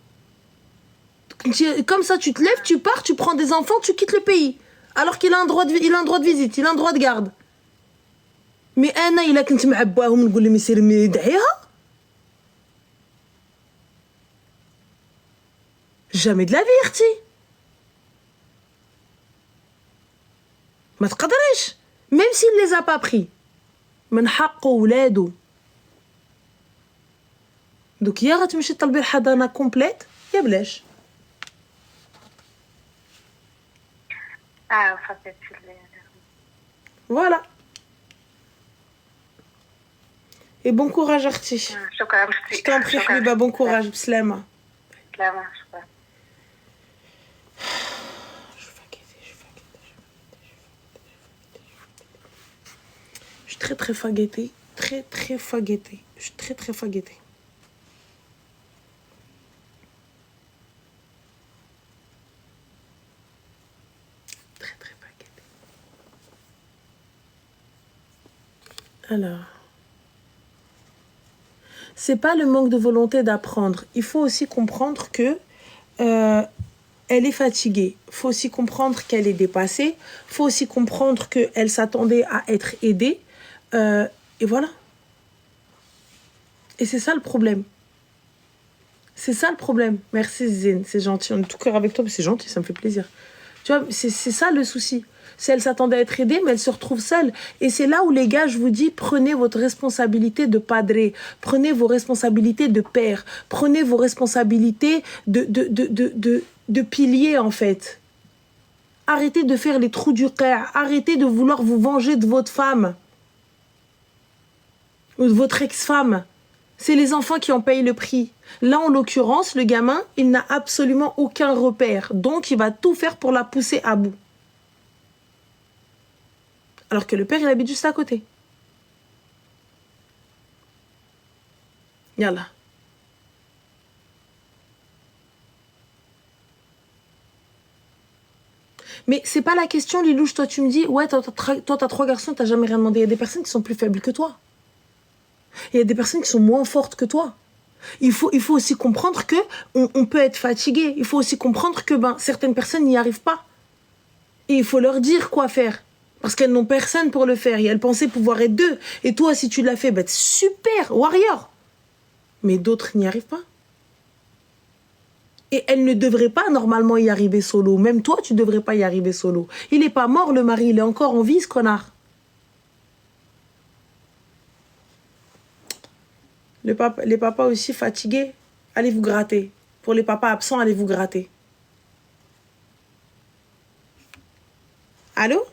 Comme ça, tu te lèves, tu pars, tu prends des enfants, tu quittes le pays. Alors qu'il a un droit de visite, il a un droit de garde. Mais أنا إلا كنت مع باهم نقول لهم يسير يدعيها. Jamais de la vie, اختي. ما تقدريش. Même s'il les a pas pris. من حقه ولادو. دوك يا غتمشي طلبي الحضانه كومبليت يا بلاش. فاتت. Voilà. Et bon courage اختي. شكرا اختي. Je t'en prie حبيبه bon courage بسلامه. سلامة شكرا. Je suis très très faguettée. Très très faguettée. Je suis très très faguettée. Très très faguettée. Alors. C'est pas le manque de volonté d'apprendre. Il faut aussi comprendre que elle est fatiguée. Il faut aussi comprendre qu'elle est dépassée. Il faut aussi comprendre qu'elle s'attendait à être aidée. Et voilà. Et c'est ça le problème. C'est ça le problème. Merci Zine, c'est gentil. On est tout cœur avec toi, mais c'est gentil, ça me fait plaisir. Tu vois, c'est ça le souci. C'est elle s'attendait à être aidée, mais elle se retrouve seule. Et c'est là où les gars, je vous dis, prenez votre responsabilité de padre, prenez vos responsabilités de père, prenez vos responsabilités de pilier en fait. Arrêtez de faire les trous du cœur, arrêtez de vouloir vous venger de votre femme ou de votre ex-femme. C'est les enfants qui en payent le prix. Là, en l'occurrence, le gamin, il n'a absolument aucun repère. Donc, il va tout faire pour la pousser à bout. Alors que le père, il habite juste à côté. Yallah. Mais c'est pas la question, Lilouche. Toi, tu me dis, ouais, toi, t'as 3 garçons, t'as jamais rien demandé. Il y a des personnes qui sont plus faibles que toi. Il y a des personnes qui sont moins fortes que toi. Il faut aussi comprendre que on peut être fatigué. Il faut aussi comprendre que certaines personnes n'y arrivent pas. Et il faut leur dire quoi faire. Parce qu'elles n'ont personne pour le faire. Et elles pensaient pouvoir être deux. Et toi, si tu l'as fait, super, warrior. Mais d'autres n'y arrivent pas. Et elles ne devraient pas normalement y arriver solo. Même toi, tu ne devrais pas y arriver solo. Il n'est pas mort, le mari. Il est encore en vie, ce connard. Les papas aussi fatigués, allez vous gratter. Pour les papas absents, allez vous gratter. Allô?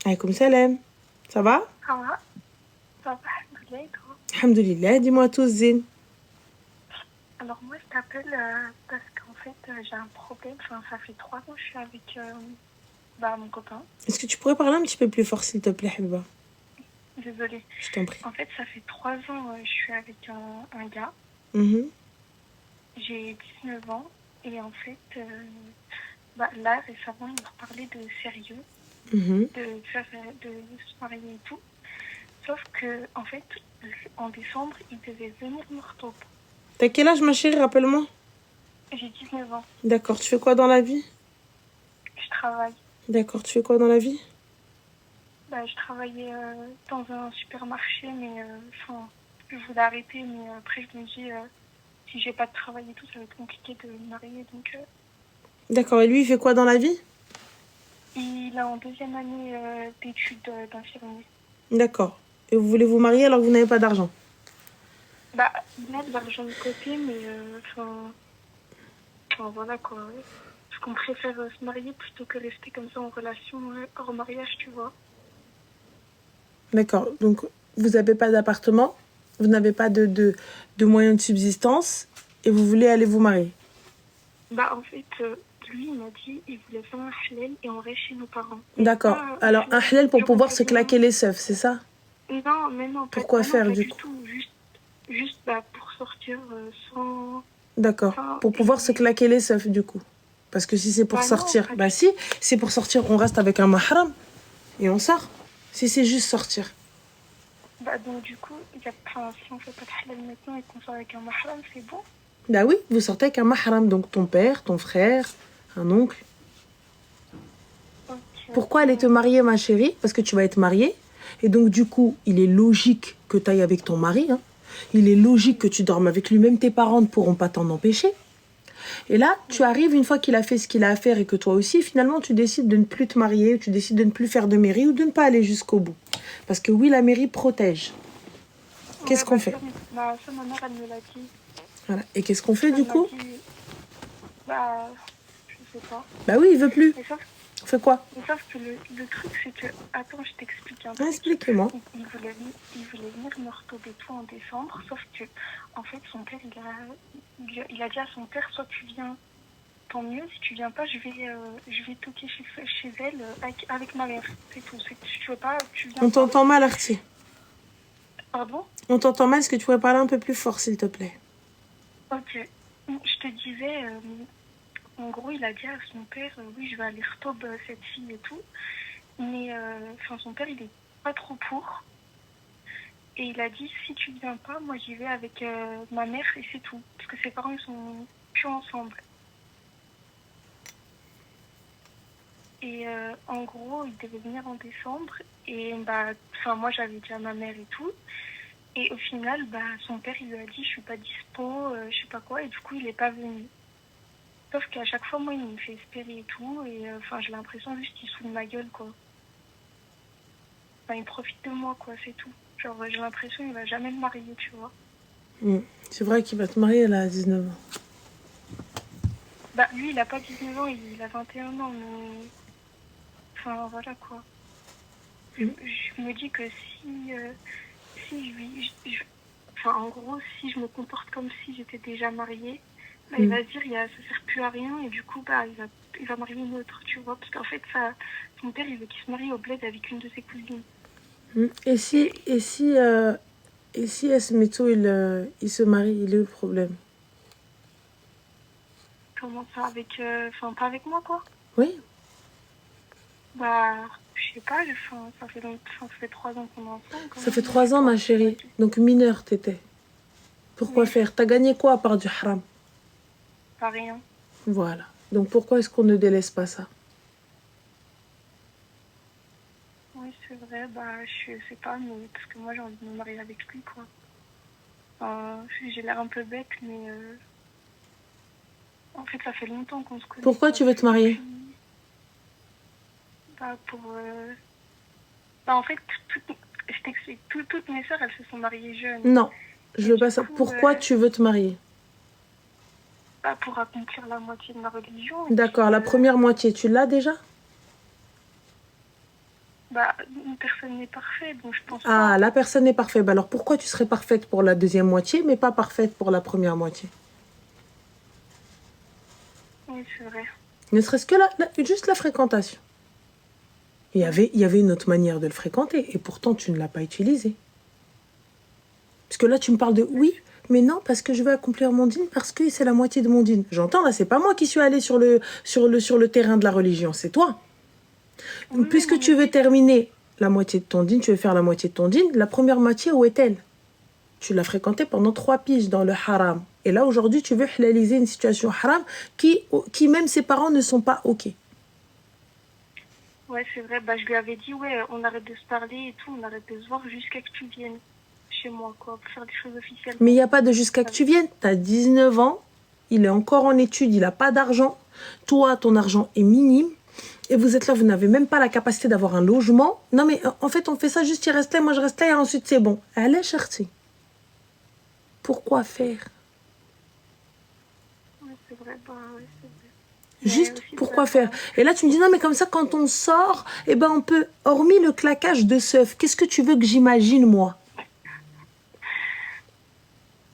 Alaykoum salam. Ça va? Ça va. Ça va, alhamdoulilah, et toi? Alhamdoulilah, dis-moi tout, Zine. Alors moi, je t'appelle parce qu'en fait, j'ai un problème. Enfin, ça fait 3 ans que je suis avec mon copain. Est-ce que tu pourrais parler un petit peu plus fort, s'il te plaît, Habiba? Désolée. Je t'en prie. En fait, ça fait 3 ans je suis avec un gars. J'ai 19 ans. Et en fait, là, récemment, il m'a reparlé de sérieux. De se marier et tout. Sauf que, en fait, en décembre, il devait venir me retrouver. T'as quel âge, ma chérie? Rappelle-moi. J'ai 19 ans. D'accord. Tu fais quoi dans la vie? Je travaille. D'accord. Tu fais quoi dans la vie? Je travaillais dans un supermarché, mais je voulais arrêter, mais après je me dis, si j'ai pas de travail et tout, ça va être compliqué de me marier, donc... D'accord, et lui, il fait quoi dans la vie? Il est en 2e année d'études d'infirmier. D'accord. Et vous voulez vous marier alors que vous n'avez pas d'argent? Il a de l'argent de côté, mais voilà quoi. Parce qu'on préfère se marier plutôt que rester comme ça en relation hors mariage, tu vois. D'accord, donc vous n'avez pas d'appartement, vous n'avez pas de moyens de subsistance et vous voulez aller vous marier. En fait, lui, il m'a dit qu'il voulait faire un halal et on reste chez nos parents. D'accord, alors un halal pour pouvoir se claquer les seufs, c'est ça? Non, mais non. Pourquoi faire pas du coup tout? Juste pour sortir sans... D'accord, pour pouvoir se claquer les seufs du coup. Parce que si c'est pour Bah non, sortir, pas bah du si, c'est pour sortir, on reste avec un mahram et on sort. Si c'est juste sortir. Bah donc du coup, si on fait pas de halal maintenant et qu'on sort avec un mahram, c'est bon. Bah oui, vous sortez avec un mahram, donc ton père, ton frère, un oncle. Ok. Pourquoi aller te marier, ma chérie? Parce que tu vas être mariée. Et donc, du coup, il est logique que tu ailles avec ton mari. Hein. Il est logique que tu dormes avec lui. Même tes parents ne pourront pas t'en empêcher. Et là, tu arrives une fois qu'il a fait ce qu'il a à faire et que toi aussi, finalement, tu décides de ne plus te marier, ou tu décides de ne plus faire de mairie ou de ne pas aller jusqu'au bout. Parce que oui, la mairie protège. Qu'est-ce qu'on fait? Ça, ma mère, elle me l'a dit. Voilà. Et qu'est-ce qu'on fait du Elle m'a coup? dit, bah, je sais pas. Bah oui, il veut plus. Mais sauf, On fait quoi? que le truc, c'est que... Attends, je t'explique un Ah, truc. expliquez-moi. Il voulait venir me retourner tout en décembre, sauf que, en fait, son père, il a dit à son père, soit tu viens, tant mieux, si tu viens pas, je vais toquer chez elle avec ma mère. C'est tout. Si tu veux pas, tu viens On pas. t'entend mal, Artie. Pardon? On t'entend mal. Est-ce que tu pourrais parler un peu plus fort, s'il te plaît? Ok. Je te disais, en gros, il a dit à son père, oui, je vais aller retob cette fille et tout. Mais son père, il est pas trop pour. Et il a dit, si tu viens pas, moi j'y vais avec ma mère et c'est tout. Parce que ses parents, ils sont plus ensemble. Et en gros, il devait venir en décembre. Et moi j'avais dit à ma mère et tout. Et au final, son père, il lui a dit, je suis pas dispo, je sais pas quoi. Et du coup, il est pas venu. Sauf qu'à chaque fois, moi, il me fait espérer et tout. Et j'ai l'impression juste qu'il se fout de ma gueule, quoi. Enfin, il profite de moi, quoi, c'est tout. Genre, j'ai l'impression qu'il va jamais me marier, tu vois. C'est vrai qu'il va te marier là à 19 ans. Bah, lui, il a pas 19 ans, il a 21 ans, mais... Enfin, voilà, quoi. Je me dis que si je lui... en gros, si je me comporte comme si j'étais déjà mariée, il va se dire, ça sert plus à rien, et du coup, il va marier une autre, tu vois. Parce qu'en fait, son père, il veut qu'il se marie au bled avec une de ses cousines. Et si Esmeto, il se marie, il est où le problème? Comment ça, pas avec moi, quoi. Oui. Je sais pas, ça fait 3 ans qu'on est ensemble. Ça fait 3 ans, ma chérie. Donc mineure, t'étais. Pourquoi faire? T'as gagné quoi à part du haram? Pas rien. Voilà. Donc pourquoi est-ce qu'on ne délaisse pas ça? Oui, c'est vrai, je sais pas, mais parce que moi j'ai envie de me marier avec lui, quoi. J'ai l'air un peu bête, mais en fait, ça fait longtemps qu'on se connaît. Pourquoi tu veux te marier? En fait, je t'explique, toutes mes sœurs, elles se sont mariées jeunes. Non, je veux pas ça. Pourquoi tu veux te marier? Pour accomplir la moitié de ma religion. D'accord, la première moitié, tu l'as déjà? Personne n'est parfait, donc je pense pas. pas. La personne n'est parfaite. Alors pourquoi tu serais parfaite pour la deuxième moitié, mais pas parfaite pour la première moitié? Oui, c'est vrai. Ne serait-ce que juste la fréquentation. Il y avait une autre manière de le fréquenter, et pourtant tu ne l'as pas utilisée. Parce que là, tu me parles de oui, mais non, parce que je veux accomplir mon dîne, parce que c'est la moitié de mon dîne. J'entends, là, c'est pas moi qui suis allée sur le terrain de la religion, c'est toi. Donc, puisque tu veux terminer la moitié de ton dîne, tu veux faire la moitié de ton dîne, la première moitié, où est-elle? Tu l'as fréquentée pendant 3 piges dans le haram. Et là, aujourd'hui, tu veux halaliser une situation haram qui même ses parents ne sont pas OK. Ouais, c'est vrai. Je lui avais dit, on arrête de se parler et tout, on arrête de se voir jusqu'à que tu viennes chez moi, quoi, pour faire des choses officielles. Mais il n'y a pas de jusqu'à que tu viennes. Tu as 19 ans, il est encore en études, il n'a pas d'argent. Toi, ton argent est minime. Et vous êtes là, vous n'avez même pas la capacité d'avoir un logement. Non, mais en fait, on fait ça juste, il reste là, moi je reste là, et ensuite c'est bon. Allez, chercher. Pourquoi faire? Oui, c'est vrai, c'est vrai. Juste pourquoi faire? Et là, tu me dis, non, mais comme ça, quand on sort, on peut, hormis le claquage de seuf, qu'est-ce que tu veux que j'imagine, moi?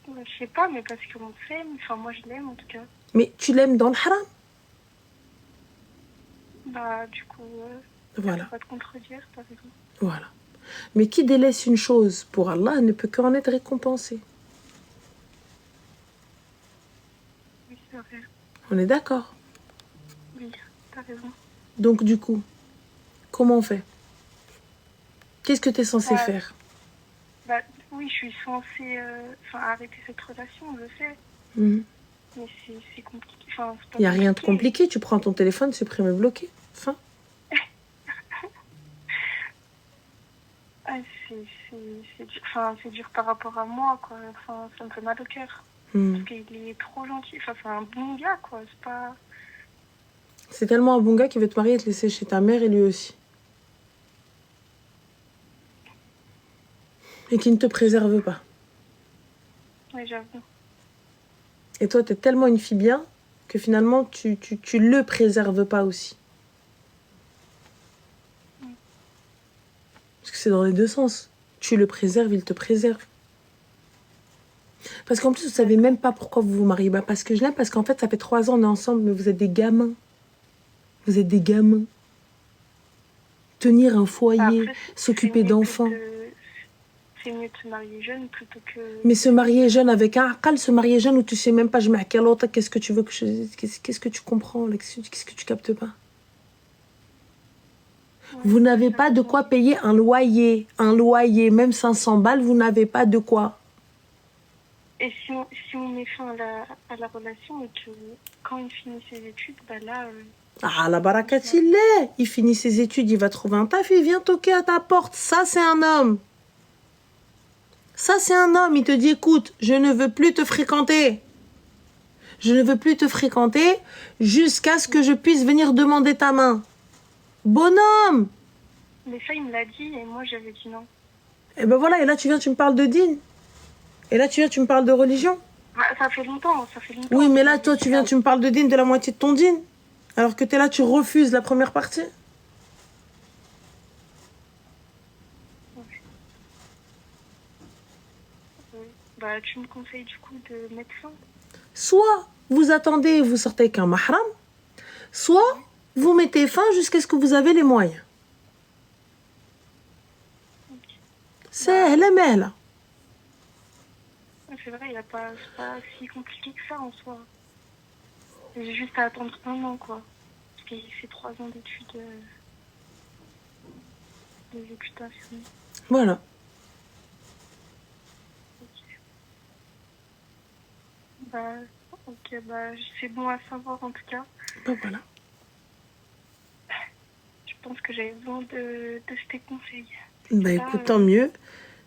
Je sais pas, mais parce qu'on s'aime. Enfin, moi, je l'aime, en tout cas. Mais tu l'aimes dans le haram? Du coup, voilà. Je peux pas te contredire, t'as raison. Voilà. Mais qui délaisse une chose pour Allah ne peut qu'en être récompensé. Oui, c'est vrai. On est d'accord? Oui, t'as raison. Donc du coup, comment on fait? Qu'est-ce que tu es censé Bah, faire? bah, oui, je suis censée arrêter cette relation, je sais. Mhm. Mais c'est compliqué. Enfin, c'est pas Il n'y a rien de compliqué. compliqué, tu prends ton téléphone, supprimer, bloquer. Fin. Ah, c'est dur. Enfin, c'est dur par rapport à moi, quoi. Enfin, ça me fait mal au cœur. Mhm. Parce qu'il est trop gentil. Enfin, c'est un bon gars, quoi. C'est pas... C'est tellement un bon gars qui veut te marier et te laisser chez ta mère et lui aussi. Et qui ne te préserve pas. Oui, j'avoue. Et toi, tu es tellement une fille bien que finalement, tu le préserves pas aussi. Parce que c'est dans les deux sens. Tu le préserves, il te préserve. Parce qu'en plus, vous savez même pas pourquoi vous vous mariez. Bah, parce que je l'aime, parce qu'en fait, ça fait 3 ans, on est ensemble, mais vous êtes des gamins. Vous êtes des gamins. Tenir un foyer, Après, s'occuper d'enfants. c'est mieux de se marier jeune plutôt que... Mais se marier jeune avec un aqal, se marier jeune où tu sais même pas, je mets à quel autre, qu'est-ce que tu veux que je... Qu'est-ce que tu comprends, qu'est-ce que tu captes pas? Ouais, Vous n'avez t'as pas de raison. quoi payer un loyer, même 500 balles, vous n'avez pas de quoi. Et si on met fin à la relation et que quand il finit ses études, bah là... Ah, la barakat, il est. Il finit ses études, il va trouver un taf, il vient toquer à ta porte. Ça, c'est un homme. Ça, c'est un homme. Il te dit, écoute, je ne veux plus te fréquenter. Je ne veux plus te fréquenter jusqu'à ce que je puisse venir demander ta main. Bonhomme. Mais ça, il me l'a dit et moi, j'avais dit non. Et ben voilà, et là, tu viens, tu me parles de dîne. Et là, tu viens, tu me parles de religion. Bah, ça fait longtemps. Oui, mais là, toi, tu viens, tu me parles de dîne, de la moitié de ton dîne. Alors que t'es là, tu refuses la première partie. Bah, tu me conseilles du coup de mettre fin. Soit vous attendez et vous sortez avec un mahram, soit vous mettez fin jusqu'à ce que vous avez les moyens. C'est la mêle. C'est vrai, c'est pas si compliqué que ça en soi. J'ai juste à attendre 1 an, quoi. Parce qu'il fait 3 ans d'études. Des études d'infirmier. Voilà. Ok, c'est bon à savoir en tout cas. Ben voilà. Je pense que j'avais besoin de tes conseils. Bah écoute, tant mieux.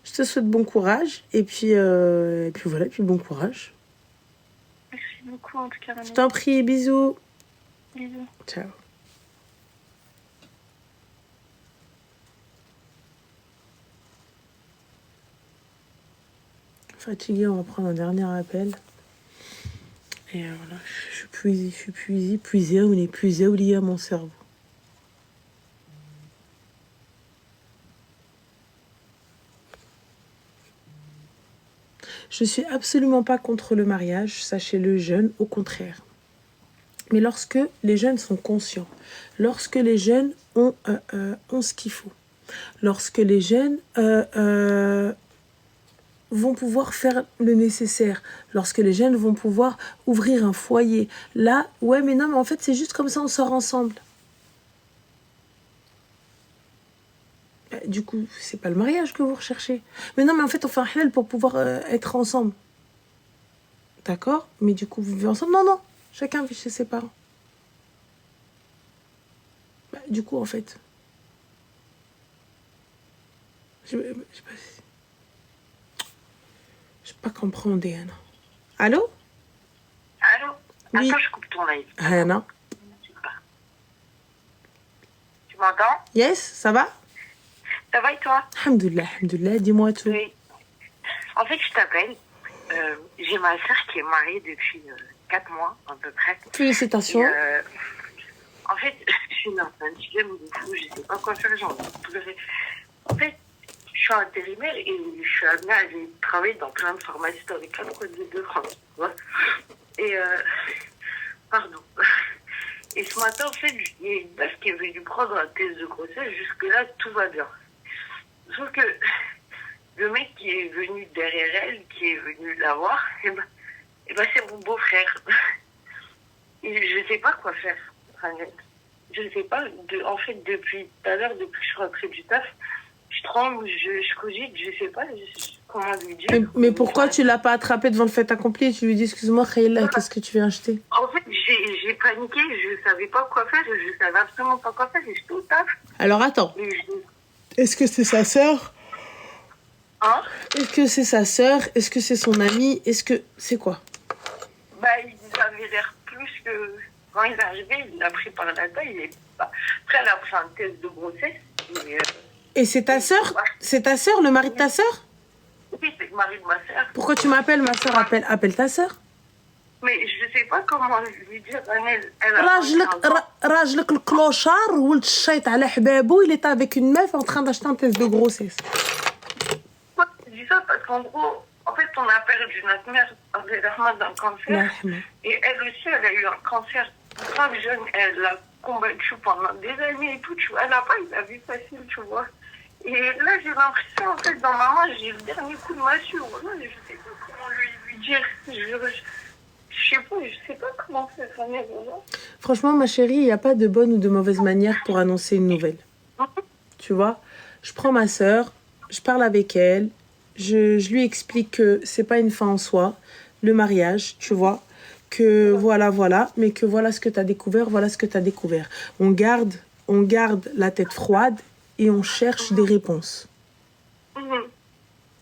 Je te souhaite bon courage. Et puis voilà, et puis bon courage. Merci beaucoup en tout cas. Je t'en prie, bisous. Bisous. Ciao. Fatiguée, on va prendre un dernier appel. Et voilà, je suis épuisée, on est épuisé, oublié à mon cerveau. Je suis absolument pas contre le mariage, sachez-le jeune, au contraire. Mais lorsque les jeunes sont conscients, lorsque les jeunes ont ce qu'il faut, lorsque les jeunes vont pouvoir faire le nécessaire, lorsque les jeunes vont pouvoir ouvrir un foyer, là, ouais, mais non, mais en fait, c'est juste comme ça, on sort ensemble. Du coup, c'est pas le mariage que vous recherchez. Mais non, mais en fait, on fait un halal pour pouvoir être ensemble. D'accord? Mais du coup, vous vivez ensemble? Non, non. Chacun vit chez ses parents. Du coup, en fait... Je pas comprendre, Anna. Allô? Allô? Oui. Attends, je coupe ton live. Anna. Tu m'entends? Yes, ça va? Ça va et toi? Alhamdoulilah, dis-moi tout. Oui. En fait, je t'appelle. J'ai ma soeur qui est mariée depuis 4 mois, à peu près. Félicitations. Et, en fait, je suis dans un dilemme de fou, je sais pas quoi faire, j'ai envie de pleurer. En fait, je suis intérimaire et je suis amenée à aller travailler dans plein de pharmacies dans les 4 coins de France, tu vois. Et, pardon. Et ce matin, en fait, il y a une meuf qui est venue prendre un test de grossesse, jusque-là, tout va bien. Sauf que le mec qui est venu derrière elle, qui est venu la voir, c'est mon beau-frère. Et je sais pas quoi faire. Je sais pas, en fait, depuis tout à l'heure, depuis que je suis rentrée du taf, je tremble, je cogite, je sais pas comment lui dire. Mais pourquoi tu l'as pas attrapé devant le fait accompli et tu lui dis excuse-moi Khaïla, qu'est-ce que tu viens acheter? En fait, j'ai paniqué, je savais pas quoi faire, je savais absolument pas quoi faire, j'étais au taf. Alors attends, est-ce que c'est sa sœur? Hein? Est-ce que c'est sa sœur? Est-ce que c'est son ami? Est-ce que c'est quoi? Bah, il avait l'air plus que... Quand il est arrivé, il l'a pris par la taille, il est pas... Après, elle a pris un test de grossesse, Et c'est ta sœur? C'est ta sœur, le mari de ta sœur? Oui, c'est le mari de ma sœur. Pourquoi tu m'appelles ma sœur? Appelle ta sœur. Mais je sais pas comment lui dire, elle a... راجلك الكلوشار ولد الشيط على حبابو, il est avec une meuf en train d'acheter un test de grossesse. Pourquoi tu dis ça? Parce qu'en gros, en fait, on a perdu notre mère d'un cancer. Et elle aussi, elle a eu un cancer grave jeune. Elle a combattu pendant des années et tout. Tu vois, elle n'a pas eu la vie facile, tu vois. Et là, j'ai l'impression, en fait, dans ma main, j'ai le dernier coup de massue. Voilà, je sais pas comment lui dire. Je sais pas comment faire. Franchement, ma chérie, il n'y a pas de bonne ou de mauvaise manière pour annoncer une nouvelle. Tu vois, je prends ma sœur, je parle avec elle, je lui explique que c'est pas une fin en soi, le mariage, tu vois, que voilà, mais que voilà ce que tu as découvert, voilà ce que tu as découvert. On garde la tête froide et on cherche des réponses.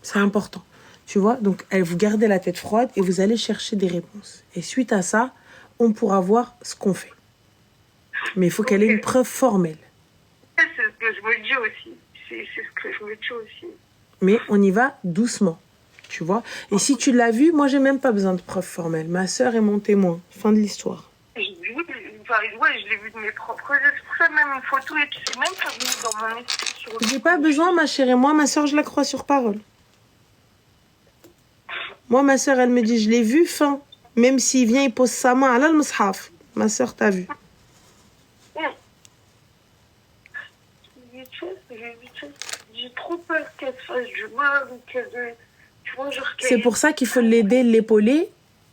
C'est important. Tu vois, donc vous gardez la tête froide et vous allez chercher des réponses. Et suite à ça, on pourra voir ce qu'on fait. Mais il faut qu'elle ait une preuve formelle. C'est ce que je me dis aussi. C'est ce que je me dis aussi. Mais on y va doucement, tu vois. Et si tu l'as vu, moi, j'ai même pas besoin de preuve formelle. Ma sœur est mon témoin. Fin de l'histoire. Ouais, je l'ai vu de mes propres yeux. C'est pour ça, même une photo, et c'est même pas venu dans mon esprit. J'ai pas besoin, ma chérie. Moi, ma sœur, je la crois sur parole. Moi, ma sœur, elle me dit, je l'ai vu fin. Même s'il vient, il pose sa main à l'al-mushaf. Ma sœur, t'as vu. J'ai trop peur qu'elle fasse du mal ou qu'elle... Tu vois, genre c'est pour ça qu'il faut l'aider, l'épauler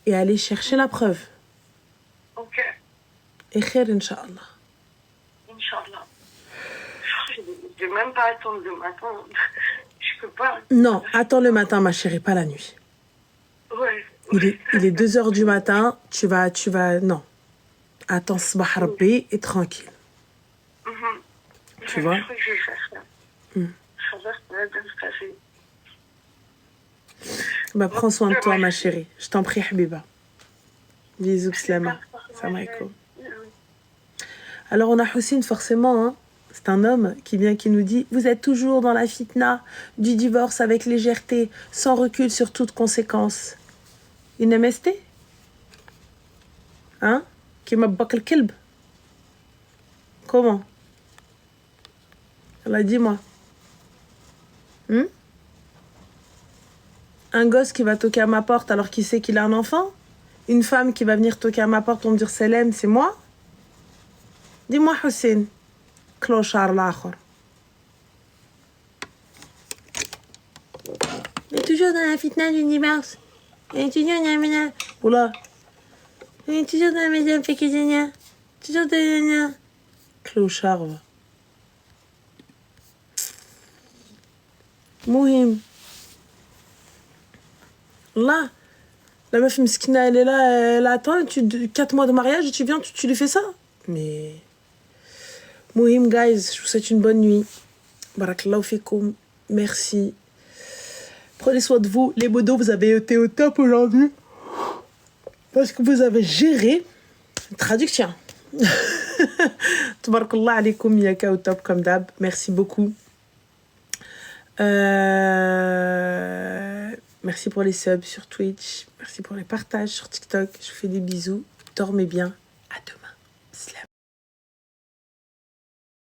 et aller chercher la preuve. Ok. Et khair, Inch'Allah. Inch'Allah. Je vais même pas attendre le matin. Je peux pas. Non, attends le matin, ma chérie, pas la nuit. Ouais. Il est 2h du matin, tu vas... Non. Attends, sabah rabbi et tranquille. Tu vois? Je crois que je vais faire ça. Bah, prends soin de toi, ma chérie. Je t'en prie, Habiba. Bisous, Slama. Salam alaikum. Alors, on a Houssine, forcément, hein. C'est un homme qui nous dit « Vous êtes toujours dans la fitna du divorce avec légèreté, sans recul sur toute conséquence. » Une MST? Hein? Qui m'a bak le kelb? Comment? Allah, dis-moi. Un gosse qui va toquer à ma porte alors qu'il sait qu'il a un enfant? Une femme qui va venir toquer à ma porte pour me dire Selem, c'est moi? Dis-moi, Hussein. Clochard l'akhor. Il est toujours dans la fitna du divorce. Il est toujours dans la fitna. Oula. Il est toujours dans la maison, fait que j'ai toujours dans la... Clochard, va. Mouhim. Là, la meuf mskina, elle est là, elle attend, 4 mois de mariage, tu viens, tu lui fais ça? Mais... Mouhim, guys, je vous souhaite une bonne nuit. Barakallahu fikoum. Merci. Prenez soin de vous. Les modos, vous avez été au top aujourd'hui. Parce que vous avez géré. Traduction. Tabarakallah alaikum, yaka au top comme d'hab. Merci beaucoup. Merci pour les subs sur Twitch. Merci pour les partages sur TikTok. Je vous fais des bisous. Dormez bien. À demain. Slam.